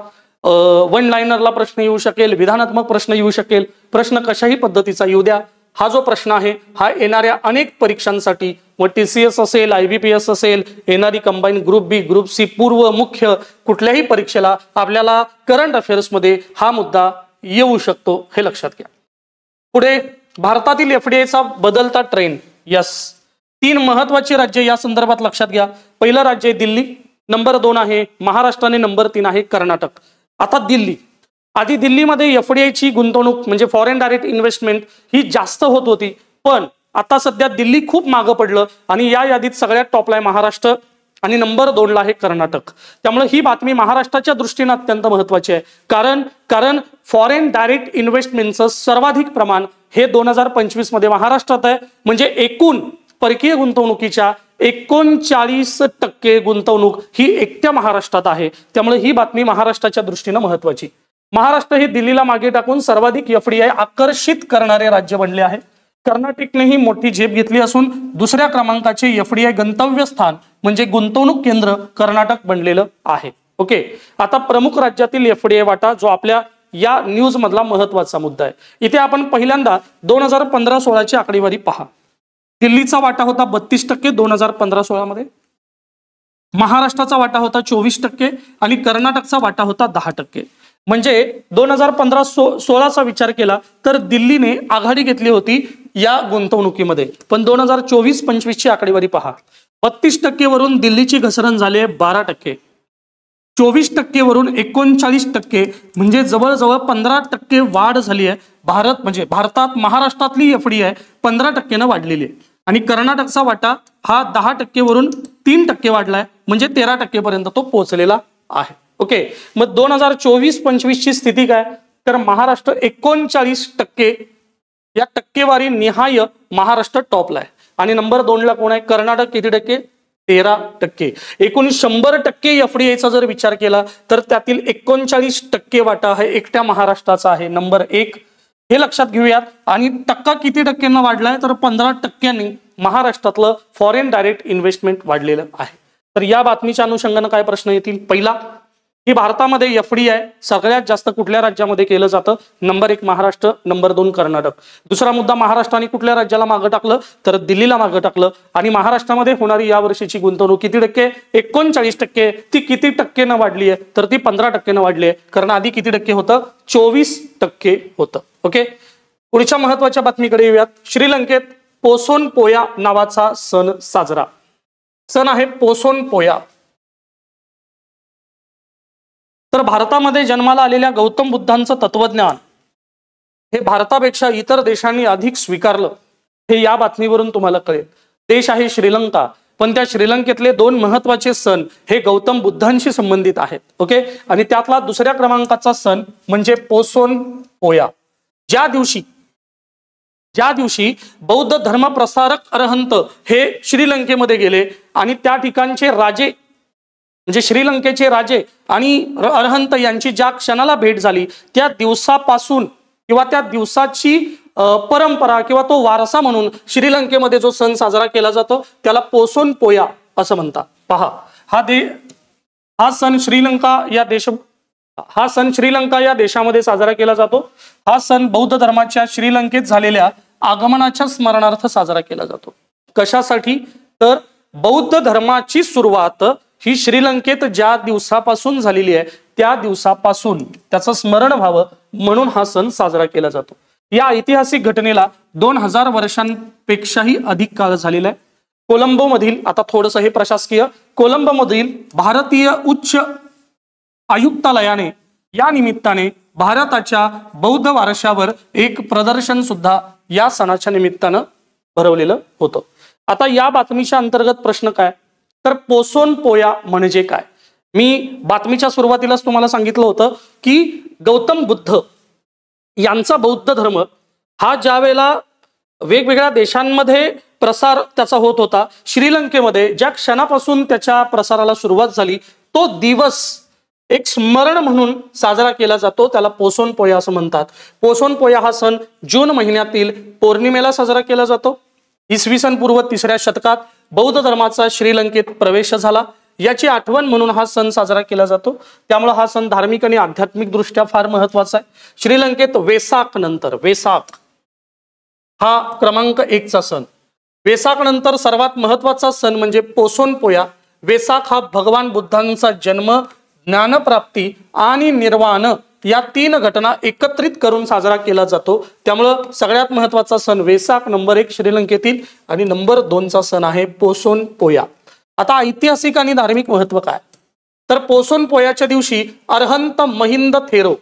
वन लाइनरला प्रश्न येऊ शकेल, विधानात्मक प्रश्न येऊ शकेल, प्रश्न कशाही पद्धतीचा येऊ द्या. हा जो प्रश्न आहे हा येणाऱ्या अनेक परीक्षांसाठी, व TCS असेल, IBPS असेल, येणारी कंबाईन ग्रुप बी, ग्रुप सी, पूर्व, मुख्य कुठल्याही परीक्षेला आपल्याला करंट अफेअर्स मध्ये हा मुद्दा येऊ शकतो, हे लक्षात घ्या. पुढे भारतातील FDIचा बदलता ट्रेंड. यस, 3 महत्वाची राज्य या संदर्भात लक्षात घ्या. पहिलं राज्य आहे दिल्ली, नंबर 2 आहे महाराष्ट्र आणि नंबर 3 आहे कर्नाटक. आता दिल्ली, आधी दिल्लीमध्ये FDIची गुंतवणूक म्हणजे फॉरेन डायरेक्ट इन्व्हेस्टमेंट ही जास्त होत होती, पण आता सध्या दिल्ली खूप मागं पडलं आणि या यादीत सगळ्यात टॉपला आहे महाराष्ट्र आणि नंबर 2ला आहे कर्नाटक. त्यामुळे ही बातमी महाराष्ट्राच्या दृष्टीने अत्यंत महत्वाची आहे, कारण फॉरेन डायरेक्ट इन्व्हेस्टमेंटचं सर्वाधिक प्रमाण हे 2025 मध्ये महाराष्ट्रात आहे. म्हणजे एकूण परकीय गुंतवणुकीच्या 39% गुंतवणूक ही एकट्या महाराष्ट्रात आहे. त्यामुळे ही बातमी महाराष्ट्राच्या दृष्टीने महत्वाची. महाराष्ट्र हे दिल्लीला मागे टाकून सर्वाधिक FDI आकर्षित करणारे राज्य बनले आहे. कर्नाटकनेही मोठी झेप घेतली असून दुसऱ्या क्रमांकाचे FDI गंतव्य स्थान म्हणजे गुंतवणूक केंद्र कर्नाटक बनलेलं आहे. ओके, आता प्रमुख राज्यातील FDI वाटा जो आपल्या या न्यूज मधला महत्वाचा मुद्दा आहे. इथे आपण पहिल्यांदा 2015-16 ची आकडेवारी पहा. दिल्लीचा वाटा होता 32% 2015-16 मध्ये, महाराष्ट्राचा वाटा होता 24% आणि कर्नाटकचा वाटा होता 10%. म्हणजे 2015-16चा विचार केला तर दिल्लीने आघाडी घेतली होती या गुंतवणुकीमध्ये. पण 2024-25 ची आकडेवारी पहा. 32% वरून दिल्लीची घसरण झाली आहे 12%, 24% वरून 39%, म्हणजे जवळजवळ 15% वाढ झाली आहे. भारतात महाराष्ट्रातली FDI 15% वाढलेली आहे आणि कर्नाटकचा वाटा हा 10% वरून 3% वाढलाय, म्हणजे 13% पर्यंत तो पोहोचलेला आहे. ओके, मग 2024-25 ची स्थिती काय, तर महाराष्ट्र 39%, या टक्केवारी निहाय महाराष्ट्र टॉपला आहे आणि नंबर 2ला कोण आहे, कर्नाटक किती टक्के, 13%. एकूण 100% FDIचा जर विचार केला तर त्यातील 39% वाटा आहे एकट्या महाराष्ट्राचा आहे, नंबर 1. हे लक्षात घेऊयात. आणि टक्का किती टक्क्यांना वाढलाय, तर 15% महाराष्ट्रातलं फॉरेन डायरेक्ट इन्व्हेस्टमेंट वाढलेलं आहे. तर या बातमीच्या अनुषंगाने काय प्रश्न येतील, पहिला की भारतामध्ये FDI सगळ्यात जास्त कुठल्या राज्यामध्ये केलं जातं, नंबर 1 महाराष्ट्र, नंबर 2 कर्नाटक. दुसरा मुद्दा, महाराष्ट्राने कुठल्या राज्याला मागं टाकलं, तर दिल्लीला मागं टाकलं. आणि महाराष्ट्रामध्ये होणारी या वर्षीची गुंतवणूक किती टक्के, 39%. ती किती टक्केनं वाढली आहे, तर ती 15% वाढली आहे, कारण आधी किती टक्के होतं, 24% होतं. ओके, पुढच्या महत्वाच्या बातमीकडे येऊयात. श्रीलंकेत पोसोन पोया नावाचा सण साजरा. सण आहे पोसोन पोया. तर भारतामध्ये जन्माला आलेल्या गौतम बुद्धांचं तत्वज्ञान हे भारतापेक्षा इतर देशांनी अधिक स्वीकारलं, हे या बातमीवरून तुम्हाला कळेल. देश आहे श्रीलंका, पण त्या श्रीलंकेतले 2 महत्वाचे सण हे गौतम बुद्धांशी संबंधित आहेत. ओके, आणि त्यातला दुसऱ्या क्रमांकाचा सण म्हणजे पोसोन पोया. ज्या दिवशी बौद्ध धर्म प्रसारक अरहंत हे श्रीलंकेमध्ये गेले आणि त्या ठिकाणचे राजे म्हणजे श्रीलंकेचे राजे आणि अरहंत यांची ज्या क्षणाला भेट झाली, त्या दिवसापासून किंवा त्या दिवसाची परंपरा किंवा तो वारसा म्हणून श्रीलंकेमध्ये जो सण साजरा केला जातो त्याला पोसोन पोया असं म्हणतात. पहा, हा सण श्रीलंका या देशामध्ये साजरा केला जातो. हा सण बौद्ध धर्माच्या श्रीलंकेत झालेल्या आगमनाच्या स्मरणार्थ साजरा केला जातो. कशासाठी, तर बौद्ध धर्माची सुरुवात ही श्रीलंकेत ज्या दिवसापासून झालेली आहे त्या दिवसापासून त्याचं स्मरण व्हावं म्हणून हा सण साजरा केला जातो. या ऐतिहासिक घटनेला 2000 वर्षांपेक्षाही अधिक काळ झालेला आहे. कोलंबो मधील, आता थोडंसं हे प्रशासकीय, कोलंबो मधील भारतीय उच्च आयुक्तालयाने या निमित्ताने भारताच्या बौद्ध वारशावर एक प्रदर्शन सुद्धा या सणाच्या निमित्तानं भरवलेलं होतं. आता या बातमीच्या अंतर्गत प्रश्न काय, तर पोसोन पोया म्हणजे काय. मी बातमीच्या सुरुवातीलाच तुम्हाला सांगितलं होतं की गौतम बुद्ध यांचा बौद्ध धर्म हा ज्या वेळेला वेगवेगळ्या देशांमध्ये प्रसार त्याचा होत होता, श्रीलंकेमध्ये ज्या क्षणापासून त्याच्या प्रसाराला सुरुवात झाली तो दिवस एक स्मरण म्हणून साजरा केला जातो, त्याला पोसोन पोया असं म्हणतात. पोसोन पोया हा सण जून महिन्यातील पौर्णिमेला साजरा केला जातो. इसवी सन पूर्व 3ऱ्या शतकात बौद्ध धर्माचा श्रीलंकेत प्रवेश झाला, याची आठवण म्हणून हा सण साजरा केला जातो. त्यामुळे हा सण धार्मिक आणि आध्यात्मिक दृष्ट्या फार महत्वाचा आहे. श्रीलंकेत वेसाक नंतर, वेसाक हा क्रमांक 1चा सण, वेसाक नंतर सर्वात महत्वाचा सण म्हणजे पोसोन पोया. वेसाक हा भगवान बुद्धांचा जन्म, ज्ञानप्राप्ती आणि निर्वाण या 3 घटना एकत्रित करून साजरा केला जातो. त्यामुळं सगळ्यात महत्वाचा सण वेसाक नंबर 1 श्रीलंकेतील आणि नंबर 2चा सण आहे पोसोन पोया. आता ऐतिहासिक आणि धार्मिक महत्व काय, तर पोसोन पोयाच्या दिवशी अरहंत महिंद थेरो,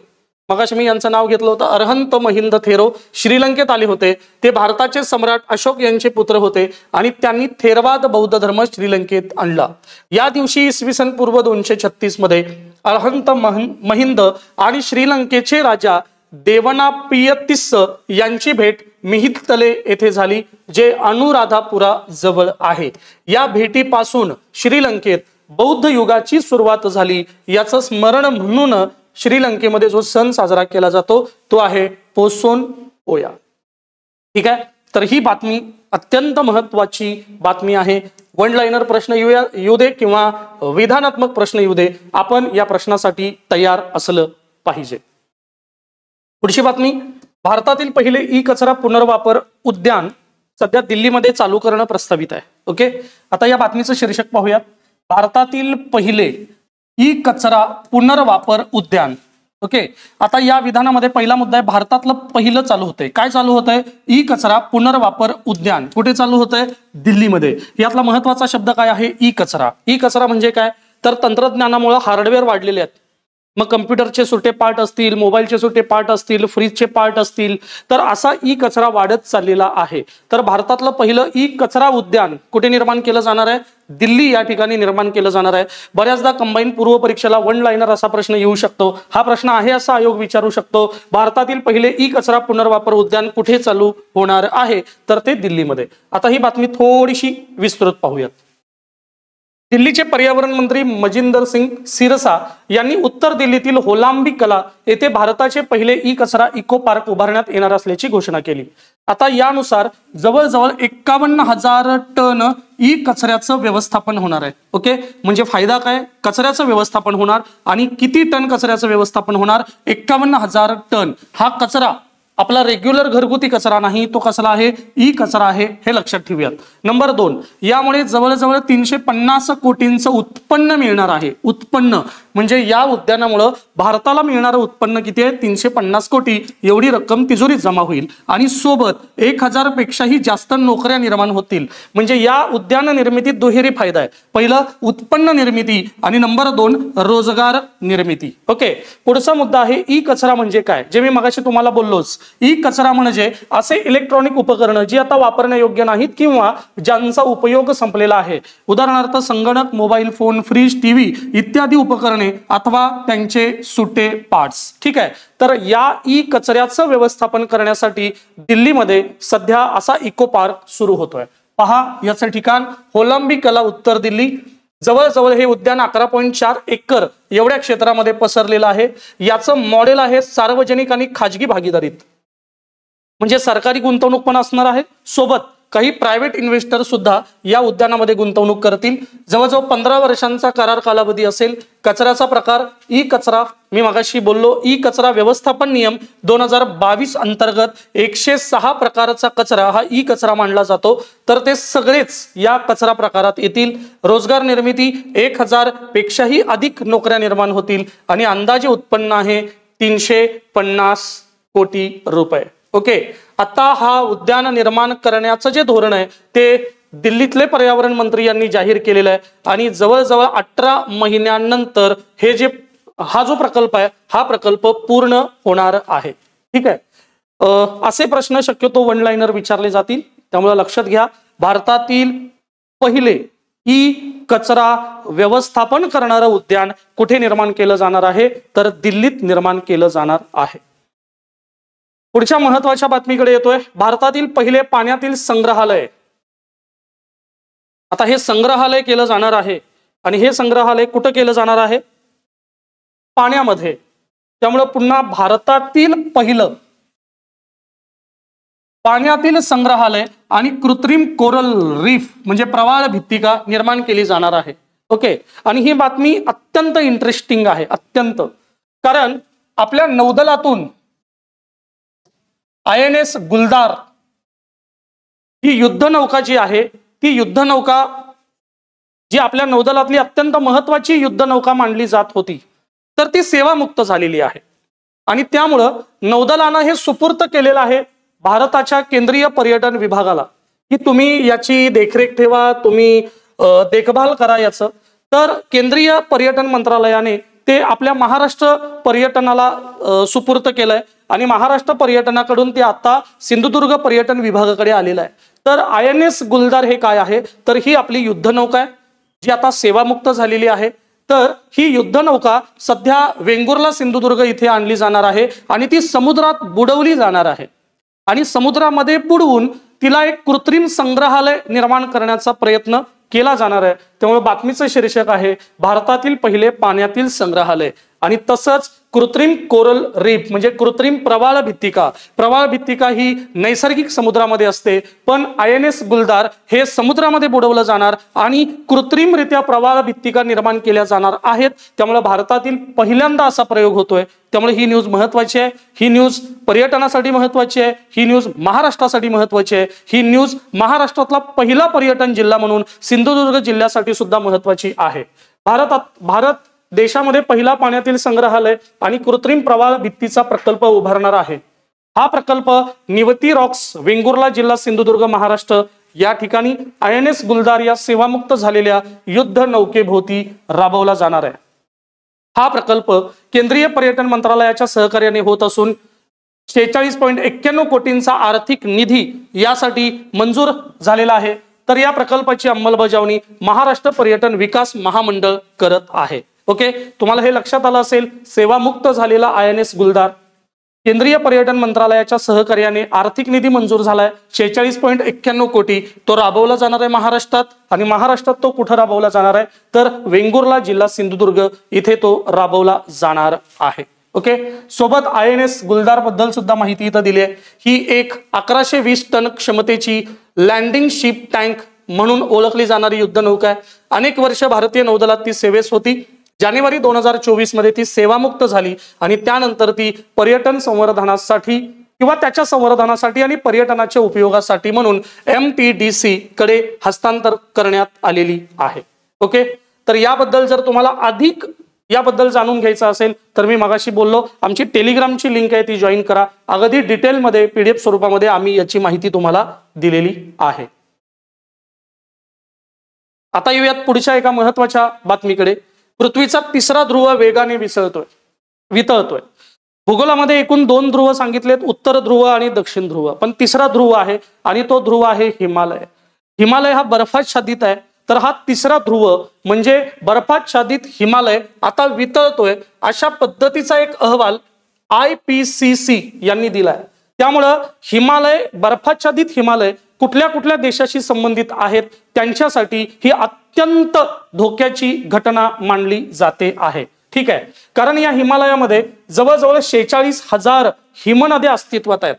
मगाशी मी यांचं नाव घेतलं होतं, अरहंत महिंद थेरो श्रीलंकेत आले होते. ते भारताचे सम्राट अशोक यांचे पुत्र होते आणि त्यांनी थेरवाद बौद्ध धर्म श्रीलंकेत आणला. या दिवशी इसवी सन पूर्व 236 मध्ये अरहंत महिंद आणि श्रीलंकेचे राजा देवनापियतिस्स यांची भेट मिहितले येथे झाली, जे अनुराधापुरा जवळ आहे. या भेटीपासून श्रीलंकेत बौद्ध युगाची सुरुवात झाली. याचं स्मरण म्हणून श्रीलंकेमध्ये जो सण साजरा केला जातो तो आहे पोसोन पोया. ठीक आहे, तर ही बातमी अत्यंत महत्वाची बातमी आहे. वन लाइनर प्रश्न येऊ दे किंवा विधानात्मक प्रश्न येऊ दे, आपण या प्रश्नासाठी तयार असलं पाहिजे. पुढची बातमी, भारतातील पहिले ई कचरा पुनर्वापर उद्यान सध्या दिल्लीमध्ये चालू करणं प्रस्तावित आहे. ओके, आता या बातमीचं शीर्षक पाहूयात. भारतातील पहिले ई कचरा पुनर्वापर उद्यान. ओके, आता या विधानामध्ये पहिला मुद्दा आहे, भारतातलं पहिलं चालू होतंय. काय चालू होतंय? ई कचरा पुनर्वापर उद्यान. कुठे चालू होतंय? दिल्लीमध्ये. यातला महत्वाचा शब्द काय आहे? ई कचरा. ई कचरा म्हणजे काय, तर तंत्रज्ञानामुळे हार्डवेअर वाढलेले आहेत. मग कम्प्युटरचे सुटे पार्ट असतील, मोबाईलचे सुटे पार्ट असतील, फ्रीजचे पार्ट असतील, तर असा ई कचरा वाढत चाललेला आहे. तर भारतातलं पहिलं ई कचरा उद्यान कुठे निर्माण केलं जाणार आहे? दिल्ली या ठिकाणी निर्माण केलं जाणार आहे. बऱ्याचदा कंबाईन पूर्व परीक्षेला वन लाइनर असा प्रश्न येऊ शकतो. हा प्रश्न आहे असा आयोग विचारू शकतो, भारतातील पहिले ई कचरा पुनर्वापर उद्यान कुठे चालू होणार आहे? तर ते दिल्लीमध्ये. आता ही बातमी थोडीशी विस्तृत पाहूयात. दिल्लीचे पर्यावरण मंत्री मजिंदर सिंग सिरसा यांनी उत्तर दिल्लीतील होलांबी कला येथे भारताचे पहिले ई कचरा इको पार्क उभारण्यात येणार असल्याची घोषणा केली. आता यानुसार जवळजवळ 51,000 टन ई कचऱ्याचं व्यवस्थापन होणार आहे. ओके, म्हणजे फायदा काय? कचऱ्याचं व्यवस्थापन होणार. आणि किती टन कचऱ्याचं व्यवस्थापन होणार? 51,000 टन. हा कचरा आपला रेग्युलर घरगुती कचरा नाही, तो कसला आहे? ई कचरा आहे, हे लक्षात ठेवूयात. नंबर 2, यामुळे जवळजवळ 350 कोटींचं उत्पन्न मिळणार आहे. उत्पन्न म्हणजे या उद्यानामुळे भारताला मिळणारं उत्पन्न किती आहे? 350 कोटी एवढी रक्कम तिजोरीत जमा होईल. आणि सोबत 1000 पेक्षाही जास्त नोकऱ्या निर्माण होतील. म्हणजे या उद्यान निर्मितीत दुहेरी फायदा आहे. पहिलं उत्पन्न निर्मिती आणि नंबर 2 रोजगार निर्मिती. ओके, पुढचा मुद्दा आहे ई कचरा म्हणजे काय, जे मी मगाशी तुम्हाला बोललोच. ई कचरा म्हणजे असे इलेक्ट्रॉनिक उपकरण जी आता वापरण्यायोग्य नाहीत किंवा ज्यांचा उपयोग संपलेला आहे. उदाहरणार्थ संगणक, मोबाईल फोन, फ्रीज, टीव्ही इत्यादी उपकरणे अथवा त्यांचे सुटे पार्ट्स. ठीक आहे, तर या ई कचऱ्याचं व्यवस्थापन करण्यासाठी दिल्लीमध्ये सध्या असा इको पार्क सुरू होतोय. पहा, याचं ठिकाण होलांबी कला, उत्तर दिल्ली. जवळजवळ हे उद्यान 11.4 एकर एवढ्या क्षेत्रामध्ये पसरलेलं आहे. याचं मॉडेल आहे सार्वजनिक आणि खाजगी भागीदारीत, म्हणजे सरकारी गुंतवणूक पण असणार आहे, सोबत काही प्रायव्हेट इन्व्हेस्टर सुद्धा या उद्यानामध्ये गुंतवणूक करतील. जवळजवळ 15 वर्षांचा करार कालावधी असेल. कचऱ्याचा प्रकार ई कचरा, मी मगाशी बोललो ई कचरा व्यवस्थापन नियम 2022 अंतर्गत 106 प्रकारचा कचरा हा ई कचरा मानला जातो. तर ते सगळेच या कचरा प्रकारात येतील. रोजगार निर्मिती 1000 पेक्षाही अधिक नोकऱ्या निर्माण होतील आणि अंदाजे उत्पन्न आहे 350 कोटी रुपये. ओके, आता हा उद्यान निर्माण करण्याचं जे धोरण आहे ते दिल्लीतले पर्यावरण मंत्री यांनी जाहीर केलेलं आहे. आणि जवळजवळ 18 महिन्यांनंतर हे जे हा जो प्रकल्प आहे हा प्रकल्प पूर्ण होणार आहे। ठीक आहे, असे प्रश्न शक्यतो वन लाइनर विचारले जातील, त्यामुळे लक्षात घ्या। भारतातील पहिले ई कचरा व्यवस्थापन करणारं उद्यान कुठे निर्माण केलं जाणार आहे, तर दिल्लीत निर्माण केलं जाणार आहे। पुढच्या महत्त्वाच्या बातमीकडे येतोय, भारतातील पहिले पाण्यातील संग्रहालय। आता हे संग्रहालय केलं जाणार आहे आणि हे संग्रहालय कुठं केलं जाणार आहे, पाण्यामध्ये। त्यामुळे पुन्हा भारतातील पहिलं पाण्यातील संग्रहालय आणि कृत्रिम कोरल रीफ म्हणजे प्रवाळ भित्तिका निर्माण केली जाणार आहे। ओके, आणि ही बातमी अत्यंत इंटरेस्टिंग आहे, अत्यंत, कारण आपल्या नौदलातून INS गुलदार ही युद्धनौका जी आहे, ती युद्धनौका जी आपल्या नौदलातली अत्यंत महत्वाची युद्धनौका मानली जात होती, तर ती सेवामुक्त झालेली आहे। आणि त्यामुळं नौदलानं हे सुपूर्त केलेलं आहे भारताच्या केंद्रीय पर्यटन विभागाला, की तुम्ही याची देखरेख ठेवा, तुम्ही देखभाल करा याचं। तर केंद्रीय पर्यटन मंत्रालयाने ते आपल्या महाराष्ट्र पर्यटनाला सुपूर्त केलंय आणि महाराष्ट्र पर्यटनाकडून ते आता सिंधुदुर्ग पर्यटन विभागाकडे आलेलं आहे। तर INS गुलदार हे काय आहे, तर ही आपली युद्धनौका आहे जी आता सेवामुक्त झालेली आहे। तर ही युद्धनौका सध्या वेंगुर्ला सिंधुदुर्ग इथे आणली जाणार आहे आणि ती समुद्रात बुडवली जाणार आहे आणि समुद्रामध्ये बुडवून तिला एक कृत्रिम संग्रहालय निर्माण करण्याचा प्रयत्न केला जाणार आहे। त्यामुळे बातमीचं शीर्षक आहे भारतातील पहिले पाण्यातील संग्रहालय आणि तसंच कृत्रिम कोरल रीफ म्हणजे कृत्रिम प्रवाळ भित्तिका। प्रवाळ भित्तिका ही नैसर्गिक समुद्रामध्ये असते, पण INS गुलदार हे समुद्रामध्ये बुडवलं जाणार आणि कृत्रिमरित्या प्रवाळ भित्तिका निर्माण केल्या जाणार आहेत। त्यामुळे भारतातील पहिल्यांदा असा प्रयोग होतोय। त्यामुळे ही न्यूज महत्वाची आहे, ही न्यूज पर्यटनासाठी महत्वाची आहे, ही न्यूज महाराष्ट्रासाठी महत्वाची आहे, ही न्यूज महाराष्ट्रातला पहिला पर्यटन जिल्हा म्हणून सिंधुदुर्ग जिल्ह्यासाठी सुद्धा महत्वाची आहे। भारत देशामध्ये पहिला पाण्यातील संग्रहालय आणि कृत्रिम प्रवाळ भित्तीचा प्रकल्प उभारणार आहे। हा प्रकल्प निवती रॉक्स, वेंगुर्ला जिल्हा, सिंधुदुर्ग, महाराष्ट्र या ठिकाणी INS गुलदार या सेवामुक्त झालेल्या युद्ध नौकेभोवती राबवला जाणार आहे। हा प्रकल्प केंद्रीय पर्यटन मंत्रालयाच्या सहकार्याने होत असून 46.91 कोटींचा आर्थिक निधी यासाठी मंजूर झालेला आहे। तर या प्रकल्पाची अंमलबजावणी महाराष्ट्र पर्यटन विकास महामंडळ करत आहे। ओके, तुम्हाला हे लक्षात आलं असेल, सेवामुक्त झालेला INS गुलदार केंद्रीय पर्यटन मंत्रालयाच्या सहकार्याने आर्थिक निधी मंजूर झालाय 46.91 कोटी। तो राबवला जाणार आहे महाराष्ट्रात आणि महाराष्ट्रात तो कुठे राबवला जाणार आहे, तर वेंगुर्ला जिल्हा सिंधुदुर्ग इथे तो राबवला जाणार आहे। ओके, सोबत INS गुलदार बद्दल सुद्धा माहिती इथं दिली आहे। ही एक 1120 टन क्षमतेची लँडिंग शिप टँक म्हणून ओळखली जाणारी युद्धनौका आहे। अनेक वर्ष भारतीय नौदलात ती सेवेस होती। जानेवारी 2024 मध्ये ती सेवामुक्त झाली आणि त्यानंतर ती पर्यटन संवर्धनासाठी किंवा त्याच्या संवर्धनासाठी आणि पर्यटनाच्या उपयोगासाठी म्हणून MTDC कडे हस्तांतर करण्यात आलेली आहे। ओके, तर याबद्दल जर तुम्हाला अधिक याबद्दल जाणून घ्यायचं असेल तर मी मगाशी बोललो, आमची टेलिग्रामची लिंक आहे ती जॉईन करा। अगदी डिटेलमध्ये PDF स्वरूपामध्ये आम्ही याची माहिती तुम्हाला दिलेली आहे। आता येऊयात पुढच्या एका महत्त्वाच्या बातमीकडे। पृथ्वीचा तिसरा ध्रुव वेगाने वितळतोय। भूगोलामध्ये एकूण 2 ध्रुव सांगितलेत, उत्तर ध्रुव आणि दक्षिण ध्रुव, पण तिसरा ध्रुव आहे आणि तो ध्रुव आहे हिमालय। हिमालय हा बर्फाच्छादित आहे, तर हा तिसरा ध्रुव म्हणजे बर्फाच्छादित हिमालय आता वितळतोय अशा पद्धतीचा एक अहवाल IPCC यांनी दिलाय। त्यामुळं हिमालय, बर्फाच्छादित हिमालय कुठल्या कुठल्या देशाशी संबंधित आहेत त्यांच्यासाठी ही अत्यंत धोक्याची घटना मानली जाते आहे। ठीक आहे, कारण या हिमालयामध्ये जवळजवळ 46,000 हिमनद्या अस्तित्वात आहेत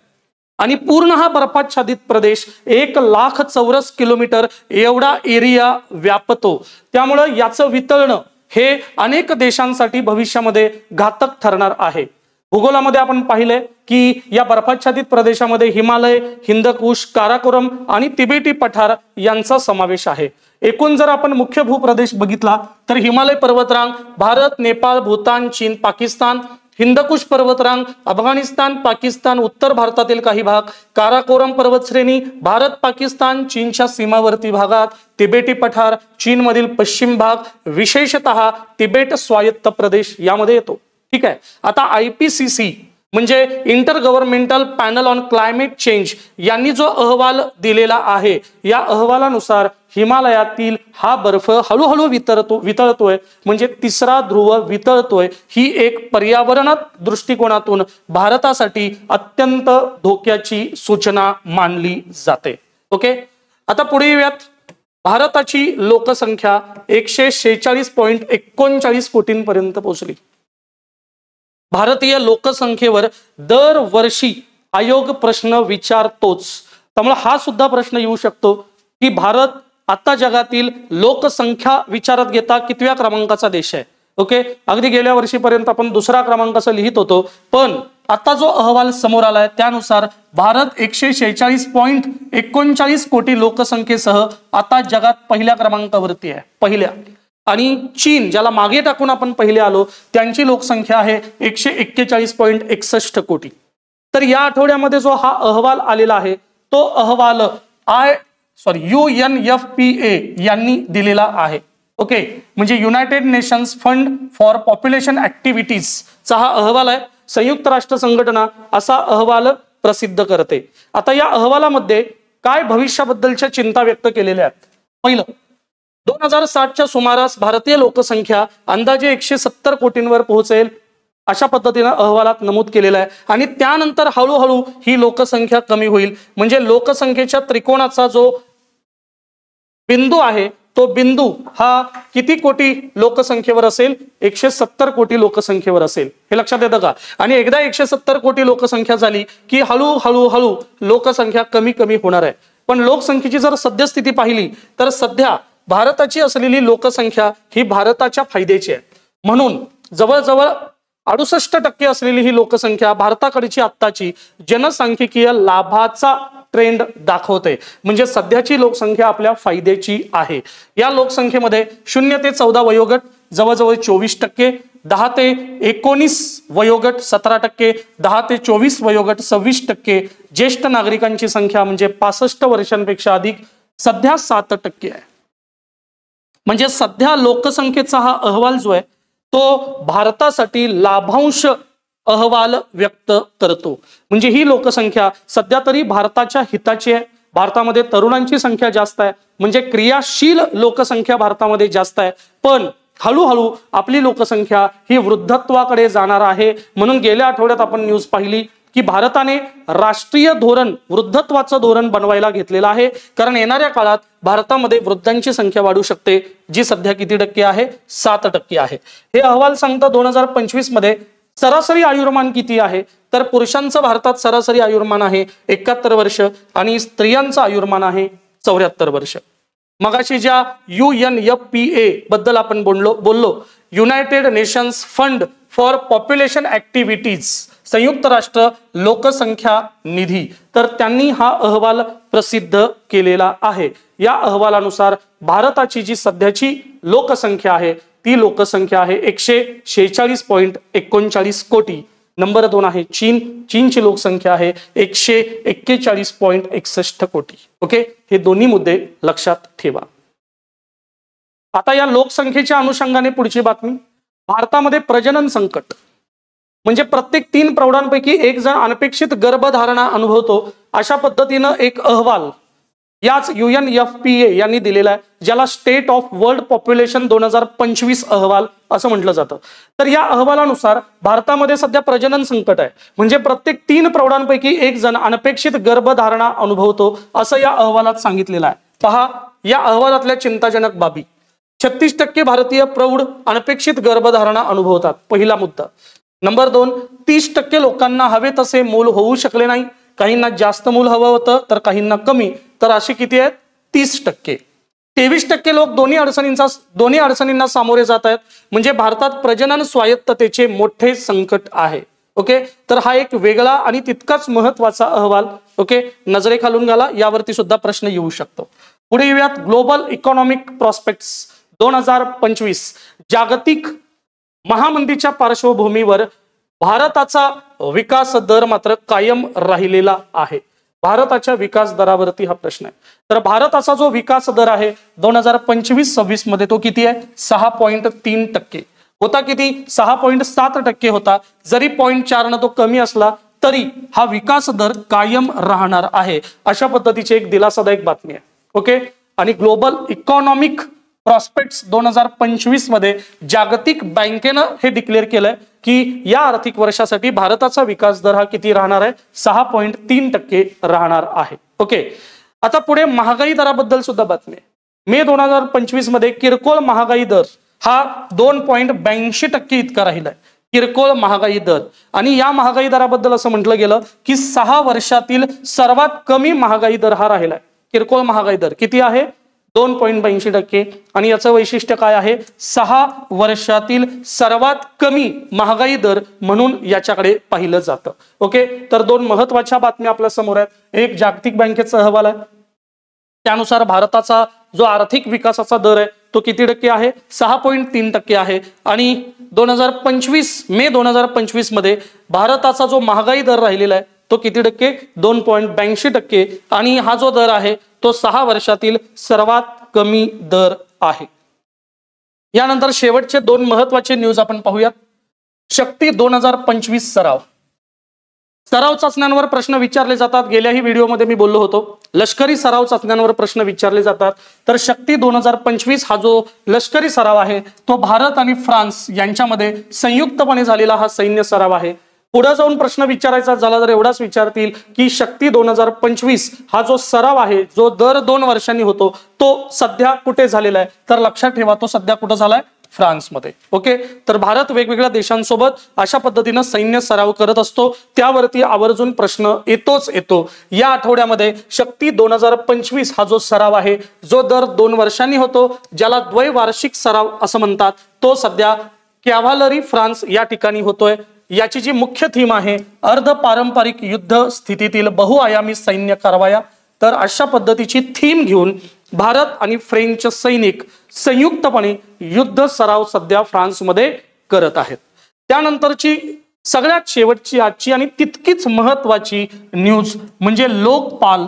आणि पूर्ण हा बर्फाच्छादित प्रदेश 1,00,000 चौरस किलोमीटर एवढा एरिया व्यापतो। त्यामुळे याचं वितळणं हे अनेक देशांसाठी भविष्यामध्ये घातक ठरणार आहे। भूगोलामध्ये आपण पाहिले की या बर्फाच्छादित प्रदेशामध्ये हिमालय, हिंदकुश, काराकोरम आणि तिबेटी पठार यांचा समावेश आहे। एकूण जर आपण मुख्य भूप्रदेश बघितला तर हिमालय पर्वतरांग भारत, नेपाळ, भूतान, चीन, पाकिस्तान हिंदकुश पर्वतरांग, अफगाणिस्तान, पाकिस्तान, उत्तर भारतातील काही भाग, काराकोरम पर्वतश्रेणी, भारत पाकिस्तान चीनच्या सीमावर्ती भागात, तिबेटी पठार, चीनमधील पश्चिम भाग, विशेषतः तिबेट स्वायत्त प्रदेश यामध्ये येतो. ठीक आहे. आता IPCC म्हणजे inter governmental panel on climate change यांनी जो अहवाल दिलेला आहे, या अहवालानुसार हिमालयातील हा बर्फ हळूहळू वितळतोय, म्हणजे तिसरा ध्रुव वितळतोय. ही एक पर्यावरण दृष्टिकोनातून भारतासाठी अत्यंत धोक्याची सूचना मानली जाते. ओके. आता पुढे येऊयात. भारताची लोकसंख्या 146.39 कोटींपर्यंत पोहोचली. भारतीय लोकसंख्येवर दरवर्षी आयोग प्रश्न विचारतोच. त्यामुळे हा सुद्धा प्रश्न येऊ शकतो की भारत आता जगातील लोकसंख्या विचारात घेता कितव्या क्रमांकाचा देश आहे. ओके. अगदी गेल्या वर्षीपर्यंत आपण दुसरा क्रमांकाचा लिहित होतो, पण आता जो अहवाल समोर आलाय त्यानुसार भारत 146.39 कोटी लोकसंख्येसह आता जगात पहिल्या क्रमांकावरती आहे. पहिल्या. आणि चीन, ज्याला मागे टाकून आपण पहिले आलो, त्यांची लोकसंख्या आहे 141.61 कोटी. तर या आठवड्यामध्ये जो हा अहवाल आलेला आहे तो अहवाल UNFPA यांनी दिलेला आहे. ओके. म्हणजे United nations fund for population activities चा हा अहवाल आहे. संयुक्त राष्ट्र संघटना असा अहवाल प्रसिद्ध करते. आता या अहवालामध्ये काय भविष्याबद्दलच्या चिंता व्यक्त केलेल्या आहेत. पहिलं, 2060च्या सुमारास भारतीय लोकसंख्या अंदाजे 170 कोटींवर पोहोचेल अशा पद्धतीने अहवालात नमूद केलेलं आहे. आणि त्यानंतर हळूहळू ही लोकसंख्या कमी होईल. म्हणजे लोकसंख्येच्या त्रिकोणाचा जो बिंदू आहे तो बिंदू हा किती कोटी लोकसंख्येवर असेल? 170 कोटी लोकसंख्येवर असेल. हे लक्षात येतं का? आणि एकदा 170 कोटी लोकसंख्या झाली की हळूहळू लोकसंख्या कमी कमी होणार आहे. पण लोकसंख्येची जर सद्यस्थिती पाहिली तर सध्या भारताची असलेली लोकसंख्या ही भारताच्या फायद्याची आहे. म्हणून जवळजवळ 68% असलेली ही लोकसंख्या भारताकडची आत्ताची जनसांख्यिकीय लाभाचा ट्रेंड दाखवते. म्हणजे सध्याची लोकसंख्या आपल्या फायद्याची आहे. या लोकसंख्येमध्ये 0 ते 14 वयोगट जवळजवळ 24%, 10 ते 19 वयोगट 17%, 10 ते 24 वयोगट 26%, ज्येष्ठ नागरिकांची संख्या म्हणजे 65 वर्षांपेक्षा अधिक सध्या 7% आहे. म्हणजे सध्या लोकसंख्येचा हा अहवाल जो आहे तो भारतासाठी लाभांश अहवाल व्यक्त करतो. म्हणजे ही लोकसंख्या सध्या तरी भारताच्या हिताची आहे. भारतामध्ये तरुणांची संख्या जास्त आहे, म्हणजे क्रियाशील लोकसंख्या भारतामध्ये जास्त आहे. पण हळूहळू आपली लोकसंख्या ही वृद्धत्वाकडे जाणार आहे. म्हणून गेल्या आठवड्यात आपण न्यूज पाहिली की भारताने राष्ट्रीय धोरण, वृद्धत्वाचं धोरण बनवायला घेतलेलं आहे. कारण येणाऱ्या काळात भारतामध्ये वृद्धांची संख्या वाढू शकते, जी सध्या किती टक्के आहे? 7% आहे. हे अहवाल सांगता 2025 मध्ये सरासरी आयुर्मान किती आहे? तर पुरुषांचं भारतात सरासरी आयुर्मान आहे 71 वर्ष आणि स्त्रियांचं आयुर्मान आहे 74 वर्ष. मगाशी ज्या UNFPA बद्दल आपण बोललो, United nations fund for population activities, संयुक्त राष्ट्र लोकसंख्या निधी, तर त्यांनी हा अहवाल प्रसिद्ध केलेला आहे. या अहवालानुसार भारताची जी सध्याची लोकसंख्या आहे ती लोकसंख्या आहे 146.39 कोटी. नंबर 2 आहे चीन. चीनची लोकसंख्या आहे 141.61 कोटी. ओके. हे दोन्ही मुद्दे लक्षात ठेवा. आता या लोकसंख्येच्या अनुषंगाने पुढची बातमी. भारतामध्ये प्रजनन संकट, म्हणजे प्रत्येक 3 प्रौढांपैकी एक जण अनपेक्षित गर्भधारणा अनुभवतो अशा पद्धतीनं एक अहवाल याच UNFPA यांनी दिलेला आहे, ज्याला स्टेट ऑफ वर्ल्ड पॉप्युलेशन 2025 अहवाल असं म्हटलं जातं. तर या अहवालानुसार भारतामध्ये सध्या प्रजनन संकट आहे. म्हणजे प्रत्येक 3 प्रौढांपैकी एक जण अनपेक्षित गर्भधारणा अनुभवतो असं या अहवालात सांगितलेलं आहे. पहा या अहवालातल्या चिंताजनक बाबी. 36% भारतीय प्रौढ अनपेक्षित गर्भधारणा अनुभवतात. पहिला मुद्दा. नंबर 2, 30% लोकांना हवे तसे मूल होऊ शकले नाही. काहींना जास्त मूल हवं होतं तर काहींना कमी. तर अशी किती आहेत? 30%. 23% लोक दोन्ही अडचणींना सामोरे जात आहेत. म्हणजे भारतात प्रजनन स्वायत्ततेचे मोठे संकट आहे. ओके. तर हा एक वेगळा आणि तितकाच महत्वाचा अहवाल ओके नजरेखालून गेला. यावरती सुद्धा प्रश्न येऊ शकतो. पुढे येऊयात. Global economic prospects 2025. जागतिक महामंदीच्या पार्श्वभूमीवर भारताचा विकास दर मात्र कायम राहिलेला आहे। भारताच्या विकास दरावरती हा प्रश्न आहे। तर भारताचा जो विकास दर आहे 2025-26 मध्ये तो किती आहे? 6.3% होता। किती? 6.7% होता। जरी 0.4 न तो कमी असला तरी हा विकास दर कायम राहणार आहे, अशा पद्धतीची एक दिलासादायक बातमी आहे। ओके, आणि ग्लोबल इकॉनॉमिक प्रॉस्पेक्ट्स 2025 मध्ये जागतिक बँकेनं हे डिक्लेअर केलंय की या आर्थिक वर्षासाठी भारताचा विकास दर हा किती राहणार आहे? 6.3% राहणार आहे। ओके, आता पुढे महागाई दराबद्दल सुद्धा बातमी आहे। मे 2025 मध्ये किरकोळ महागाई दर हा 2.82% इतका राहिलाय, किरकोळ महागाई दर। आणि या महागाई दराबद्दल असं म्हटलं गेलं की 6 वर्षातील सर्वात कमी महागाई दर हा राहिलाय। किरकोळ महागाई दर किती आहे? 2.82%। आणि याचं वैशिष्ट्य काय आहे? 6 वर्षातील सर्वात कमी महागाई दर म्हणून याच्याकडे पाहिलं जातं। ओके, तर दोन महत्वाच्या बातम्या आपल्या समोर आहेत। एक जागतिक बँकेचा अहवाल आहे, त्यानुसार भारताचा जो आर्थिक विकासाचा दर आहे तो किती टक्के आहे? 6.3% आहे। आणि 2025 मे 2025 मध्ये भारताचा जो महागाई दर राहिलेला आहे तो किती टक्के? 2.82%। आणि हा जो दर आहे तो 6 वर्षातील सर्वात कमी दर आहे। यानंतर शेवटचे दोन महत्वाचे न्यूज आपण पाहूयात। शक्ती 2025 सराव चाचण्यांवर प्रश्न विचारले जातात। गेल्याही व्हिडिओमध्ये मी बोललो होतो, लष्करी सराव चाचण्यांवर प्रश्न विचारले जातात। तर शक्ती 2025 हा जो लष्करी सराव आहे तो भारत आणि फ्रान्स यांच्यामध्ये संयुक्तपणे झालेला हा सैन्य सराव आहे। पुढे जाऊन प्रश्न विचारायचा झाला तर एवढाच विचारतील की शक्ती 2025 हा जो सराव आहे जो दर 2 वर्षांनी होतो तो सध्या कुठे झालेला आहे? तर लक्षात ठेवा, तो सध्या कुठे झालाय? फ्रान्समध्ये। ओके, तर भारत वेगवेगळ्या देशांसोबत अशा पद्धतीने सैन्य सराव करत असतो, त्यावरती आवर्जून प्रश्न येतो। या आठवड्यामध्ये शक्ती 2025 हा जो सराव आहे जो दर 2 वर्षांनी होतो, ज्याला द्वैवार्षिक सराव असं म्हणतात, तो सध्या कॅव्हलरी फ्रान्स या ठिकाणी होतोय। याची जी मुख्य थीम आहे अर्धपारंपरिक युद्ध स्थितीतील बहुआयामी सैन्य कारवाया। तर अशा पद्धतीची थीम घेऊन भारत आणि फ्रेंच सैनिक संयुक्तपणे युद्ध सराव सध्या फ्रान्समध्ये करत आहेत। त्यानंतरची सगळ्यात शेवटची आजची आणि तितकीच महत्वाची न्यूज म्हणजे लोकपाल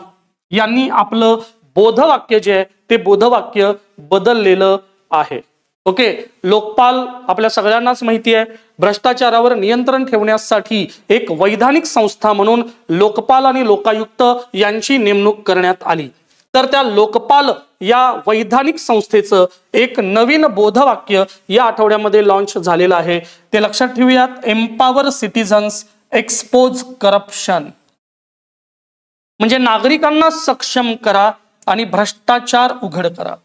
यांनी आपलं बोधवाक्य जे आहे ते बोधवाक्य बदललेलं आहे। ओके, लोकपाल आपल्या सगळ्यांनाच माहिती आहे, भ्रष्टाचारावर नियंत्रण ठेवण्यासाठी एक वैधानिक संस्था म्हणून लोकपाल आणि लोकायुक्त यांची नेमणूक करण्यात आली। तर त्या लोकपाल या वैधानिक संस्थेचं एक नवीन बोधवाक्य या आठवड्यामध्ये लॉन्च झालेलं आहे, ते लक्षात ठेवूयात। एम्पावर सिटीजन्स, एक्सपोज करप्शन, म्हणजे नागरिकांना सक्षम करा आणि भ्रष्टाचार उघड करा।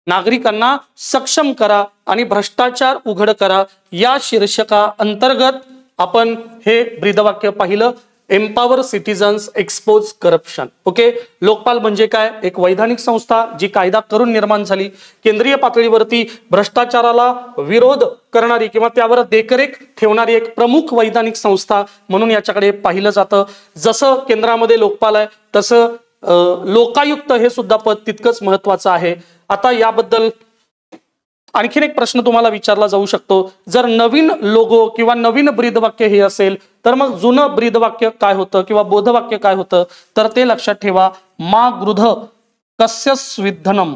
नागरिकांना सक्षम करा आणि भ्रष्टाचार उघड करा या शीर्षका अंतर्गत आपण हे ब्रीदवाक्य पाहिलं, empower citizens, expose corruption. Okay, Lokpal म्हणजे काय? एक वैधानिक संस्था जी कायदा करून निर्माण झाली, केंद्रीय पातळीवरती भ्रष्टाचाराला विरोध करणारी किंवा त्यावर देखरेख ठेवणारी एक प्रमुख वैधानिक संस्था म्हणून याच्याकडे पाहिलं जातं। जसं केंद्रामध्ये लोकपाल आहे तसं लोकायुक्त हे सुद्धा पद तितकंच महत्वाचं आहे। आता याबद्दल आणखीन एक प्रश्न तुम्हाला विचारला जाऊ शकतो, जर नवीन लोगो किंवा नवीन ब्रीदवाक्य हे असेल तर मग जुनं ब्रीदवाक्य काय होतं किंवा बोधवाक्य काय होतं? तर ते लक्षात ठेवा, मा गृध कस्य स्विद्धनम।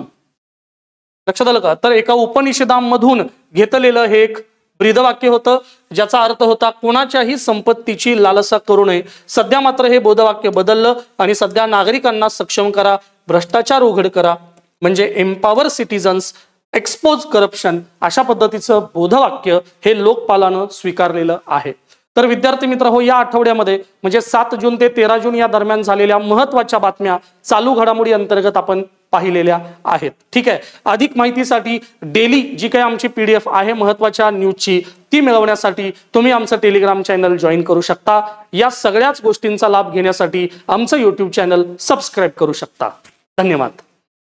लक्षात आलं का? तर एका उपनिषदांमधून घेतलेलं हे एक ब्रीदवाक्य होतं, ज्याचा अर्थ होता कोणाच्याही संपत्तीची लालसा करू नये। सध्या मात्र हे बोधवाक्य बदललं आणि सध्या नागरिकांना सक्षम करा, भ्रष्टाचार उघड करा, म्हणजे एम्पावर सिटीजन्स, एक्सपोज करप्शन अशा पद्धतीचं बोधवाक्य हे लोकपालानं स्वीकारलेलं आहे। तर विद्यार्थी मित्र हो, या आठवड्यामध्ये म्हणजे 7 जून ते 13 जून या दरम्यान झालेल्या महत्वाच्या बातम्या चालू घडामोडी अंतर्गत आपण पाहिलेल्या आहेत। ठीक आहे, अधिक माहितीसाठी डेली जी काही आमची PDF आहे महत्वाच्या न्यूजची ती मिळवण्यासाठी तुम्ही आमचं टेलिग्राम चॅनल जॉईन करू शकता। या सगळ्याच गोष्टींचा लाभ घेण्यासाठी आमचं YouTube चॅनल सबस्क्राईब करू शकता। धन्यवाद।